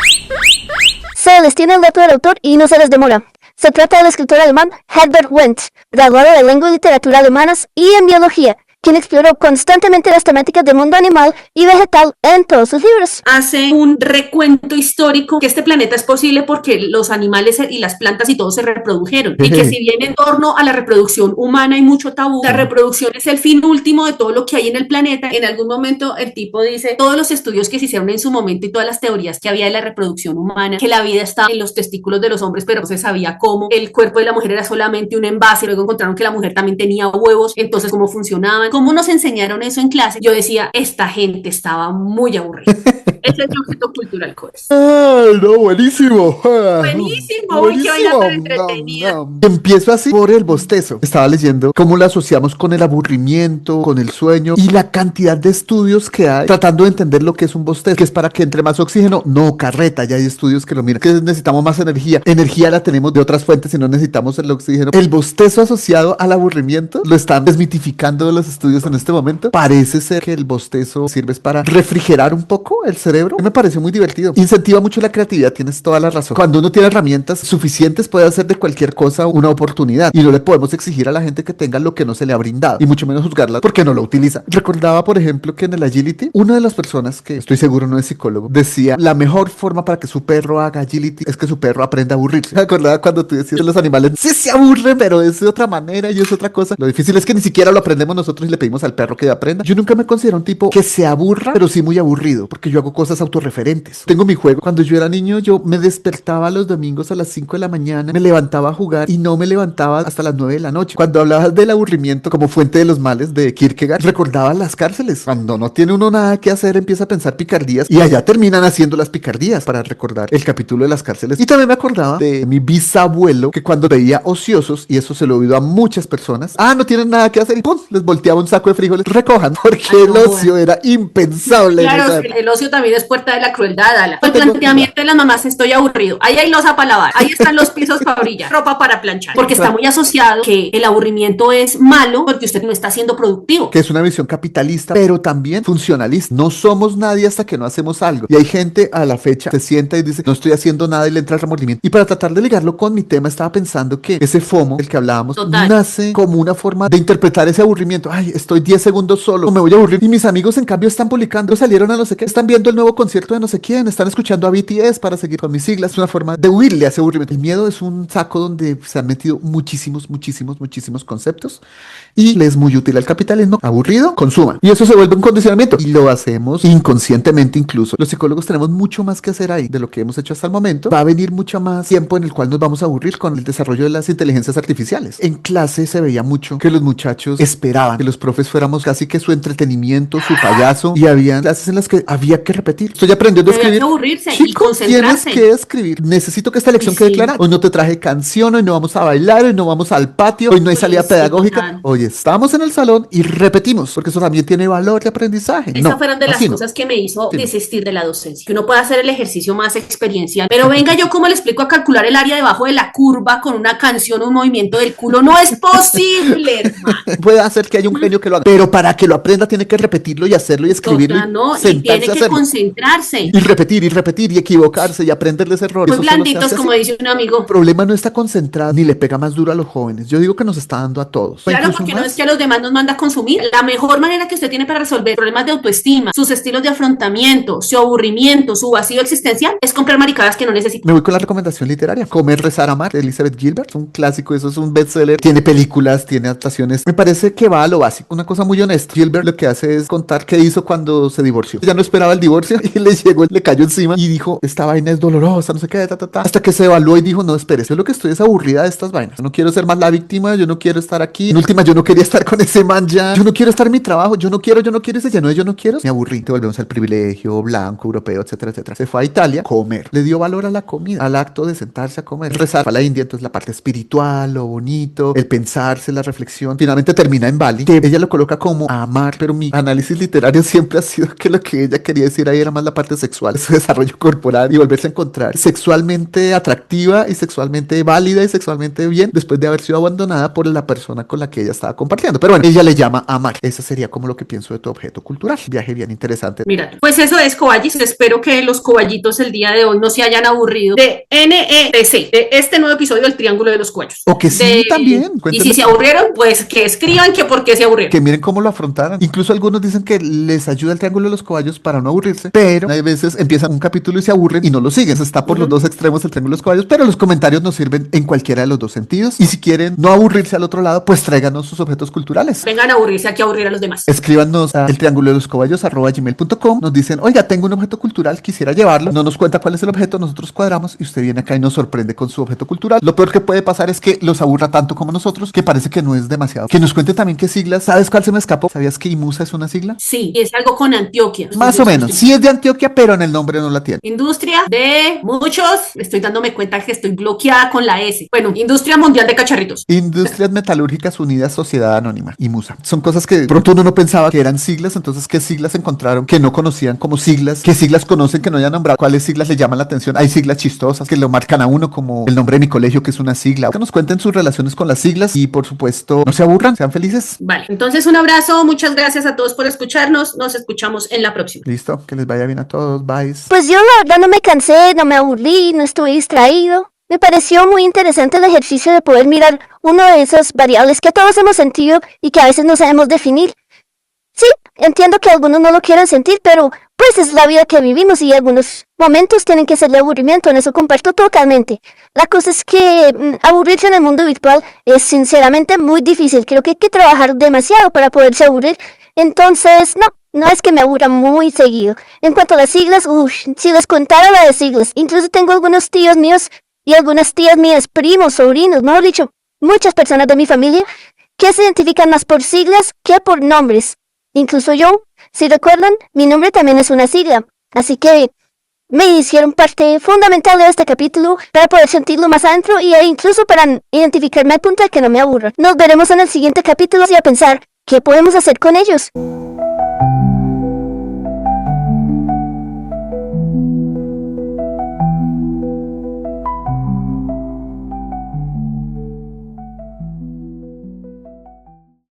Se les tiene el dato del autor y no se les demora. Se trata del escritor alemán Herbert Wendt, graduado de Lengua y Literatura Alemanas y en Biología, quien exploró constantemente las temáticas del mundo animal y vegetal en todos sus libros. Hace un recuento histórico que este planeta es posible porque los animales y las plantas y todo se reprodujeron. Y que si bien en torno a la reproducción humana hay mucho tabú, la reproducción es el fin último de todo lo que hay en el planeta. En algún momento el tipo dice, todos los estudios que se hicieron en su momento y todas las teorías que había de la reproducción humana, que la vida estaba en los testículos de los hombres, pero no se sabía cómo. El cuerpo de la mujer era solamente un envase. Luego encontraron que la mujer también tenía huevos, entonces cómo funcionaban. ¿Cómo nos enseñaron eso en clase? Yo decía, esta gente estaba muy aburrida. Ese es mi objeto cultural, Coes. Ay, no, buenísimo. Buenísimo, uy, qué vaina tan entretenida. Empiezo así por el bostezo. Estaba leyendo cómo lo asociamos con el aburrimiento, con el sueño y la cantidad de estudios que hay tratando de entender lo que es un bostezo, que es para que entre más oxígeno. No, carreta, ya hay estudios que lo miran, que necesitamos más energía. Energía la tenemos de otras fuentes y no necesitamos el oxígeno. El bostezo asociado al aburrimiento lo están desmitificando los estudios en este momento. Parece ser que el bostezo sirve para refrigerar un poco el cerebro. Me pareció muy divertido. Incentiva mucho la creatividad, tienes toda la razón. Cuando uno tiene herramientas suficientes puede hacer de cualquier cosa una oportunidad y no le podemos exigir a la gente que tenga lo que no se le ha brindado y mucho menos juzgarla porque no lo utiliza. Recordaba, por ejemplo, que en el agility, una de las personas que estoy seguro no es psicólogo, decía la mejor forma para que su perro haga agility es que su perro aprenda a aburrirse. Me acordaba cuando tú decías los animales sí se aburren, pero es de otra manera y es otra cosa. Lo difícil es que ni siquiera lo aprendemos nosotros y le pedimos al perro que aprenda. Yo nunca me considero un tipo que se aburra, pero sí muy aburrido, porque yo hago cosas autorreferentes. Tengo mi juego. Cuando yo era niño, yo me despertaba los domingos a las 5 de la mañana, me levantaba a jugar y no me levantaba hasta las 9 de la noche. Cuando hablabas del aburrimiento como fuente de los males de Kierkegaard, recordaba las cárceles. Cuando no tiene uno nada que hacer, empieza a pensar picardías y allá terminan haciendo las picardías para recordar el capítulo de las cárceles. Y también me acordaba de mi bisabuelo que cuando veía ociosos, y eso se lo he oído a muchas personas, no tienen nada que hacer y ¡pum! Les volteaba un saco de frijoles, recojan, porque el ocio era impensable. Claro, el ocio también es puerta de la crueldad, Ala. El planteamiento de las mamás, estoy aburrido, ahí hay loza para lavar, ahí están los pisos para brillar, ropa para planchar, porque está muy asociado que el aburrimiento es malo porque usted no está siendo productivo. Que es una visión capitalista, pero también funcionalista. No somos nadie hasta que no hacemos algo. Y hay gente a la fecha se sienta y dice, no estoy haciendo nada y le entra el remordimiento. Y para tratar de ligarlo con mi tema, estaba pensando que ese FOMO, del que hablábamos, nace como una forma de interpretar ese aburrimiento. Ay, estoy 10 segundos solo, me voy a aburrir. Y mis amigos, en cambio, están publicando, salieron a no sé qué, están viendo el nuevo concierto de no sé quién, están escuchando a BTS para seguir con mis siglas. Es una forma de huirle a ese aburrimiento. El miedo es un saco donde se han metido muchísimos conceptos y le es muy útil al capitalismo. Aburrido, consuma. Y eso se vuelve un condicionamiento. Y lo hacemos inconscientemente incluso. Los psicólogos tenemos mucho más que hacer ahí de lo que hemos hecho hasta el momento. Va a venir mucho más tiempo en el cual nos vamos a aburrir con el desarrollo de las inteligencias artificiales. En clase se veía mucho que los muchachos esperaban que los profes fuéramos casi que su entretenimiento, su payaso, y había clases en las que había que repetir. Estoy aprendiendo a escribir. Había que aburrirse y Chico, concentrarse. tienes que escribir. Necesito que esta lección quede clara. Hoy no te traje canción, hoy no vamos a bailar, hoy no vamos al patio, hoy no hay salida pedagógica. Hoy estamos en el salón y repetimos, porque eso también tiene valor de aprendizaje. Esas fueron de las cosas que me hizo desistir de la docencia. Que uno puede hacer el ejercicio más experiencial. Pero venga, yo cómo le explico a calcular el área debajo de la curva con una canción, un movimiento del culo. No es posible, hermano. Puede hacer que haya un genio que lo haga, pero para que lo aprenda tiene que repetirlo y hacerlo y escribirlo. Y tiene que concentrarse. Y repetir y equivocarse y aprender de ese error. Muy blanditos, como dice un amigo. El problema no está concentrado ni le pega más duro a los jóvenes. Yo digo que nos está dando a todos. Claro, porque no es que a los demás nos manda a consumir. La mejor manera que usted tiene para resolver problemas de autoestima, sus estilos de afrontamiento, su aburrimiento, su vacío existencial, es comprar maricadas que no necesita. Me voy con la recomendación literaria. Comer, rezar, amar, de Elizabeth Gilbert. Es un clásico, eso es un bestseller. Tiene películas, tiene adaptaciones. Me parece que va a lo básico. Una cosa muy honesta. Gilbert lo que hace es contar qué hizo cuando se divorció. Ya no esperaba el divorcio y le llegó, le cayó encima y dijo, esta vaina es dolorosa, no sé qué, hasta que se evaluó y dijo, no, espere, yo lo que estoy es aburrida de estas vainas. Yo no quiero ser más la víctima, yo no quiero estar aquí. En última, yo no quería estar con ese man ya. Yo no quiero estar en mi trabajo, yo no quiero, ese lleno de yo no quiero. Me aburrí. Te volvemos al privilegio blanco, europeo, etcétera. Se fue a Italia, comer. Le dio valor a la comida, al acto de sentarse a comer. Rezar a la India, entonces la parte espiritual, lo bonito, el pensarse, la reflexión. Finalmente termina en Bali, que ella lo coloca como amar, pero mi análisis literario siempre ha sido que lo que ella quería decir ahí era más la parte sexual, su desarrollo corporal y volverse a encontrar sexualmente atractiva y sexualmente válida y sexualmente bien después de haber sido abandonada por la persona con la que ella estaba compartiendo. Pero bueno, ella le llama amar. Ese sería como lo que pienso de tu objeto cultural. Viaje bien interesante. Mira, pues eso es Coballis. Espero que los coballitos el día de hoy no se hayan aburrido de NETC, de este nuevo episodio del Triángulo de los Cobayos. O que sí, también. Y si se aburrieron, pues que escriban que por qué se aburrieron. Que miren cómo lo afrontaron. Incluso algunos dicen que les ayuda el Triángulo de los Cobayos para no aburrirse, pero hay veces empiezan un capítulo y se aburren y no lo siguen. Está por los dos extremos el Triángulo de los Cobayos, pero los comentarios nos sirven en cualquiera de los dos sentidos. Y si quieren no aburrirse al otro lado, pues tráiganos sus sus objetos culturales. Vengan a aburrirse aquí a aburrir a los demás. Escríbanos a eltriangulodescobayos@gmail.com. Nos dicen, oiga, tengo un objeto cultural, quisiera llevarlo. No nos cuenta cuál es el objeto, nosotros cuadramos y usted viene acá y nos sorprende con su objeto cultural. Lo peor que puede pasar es que los aburra tanto como nosotros, que parece que no es demasiado. Que nos cuente también qué siglas. ¿Sabes cuál se me escapó? ¿Sabías que IMUSA es una sigla? Sí, es algo con Antioquia. Más o menos. Sí es de Antioquia, pero en el nombre no la tiene. Industria de muchos, estoy dándome cuenta que estoy bloqueada con la S. Bueno, Industria Mundial de Cacharritos. Industrias Metalúrgicas Unidas Sociedad Anónima, IMUSA. Son cosas que pronto uno no pensaba que eran siglas, entonces ¿qué siglas encontraron que no conocían como siglas? ¿Qué siglas conocen que no hayan nombrado? ¿Cuáles siglas le llaman la atención? Hay siglas chistosas que lo marcan a uno, como el nombre de mi colegio, que es una sigla. Que nos cuenten sus relaciones con las siglas y, por supuesto, no se aburran, sean felices. Vale, entonces un abrazo, muchas gracias a todos por escucharnos, nos escuchamos en la próxima. Listo, que les vaya bien a todos, bye. Pues yo la verdad no me cansé, no me aburrí, no estuve distraído. Me pareció muy interesante el ejercicio de poder mirar una de esas variables que todos hemos sentido y que a veces no sabemos definir. Sí, entiendo que algunos no lo quieran sentir, pero pues es la vida que vivimos y algunos momentos tienen que ser de aburrimiento, en eso comparto totalmente. La cosa es que aburrirse en el mundo virtual es sinceramente muy difícil, creo que hay que trabajar demasiado para poderse aburrir, entonces no es que me aburra muy seguido. En cuanto a las siglas, si les contara la de siglas, incluso tengo algunos tíos míos y algunas tías mías, primos, sobrinos, mejor dicho, muchas personas de mi familia que se identifican más por siglas que por nombres. Incluso yo, si recuerdan, mi nombre también es una sigla, así que me hicieron parte fundamental de este capítulo para poder sentirlo más adentro e incluso para identificarme al punto de que no me aburra. Nos veremos en el siguiente capítulo y a pensar qué podemos hacer con ellos.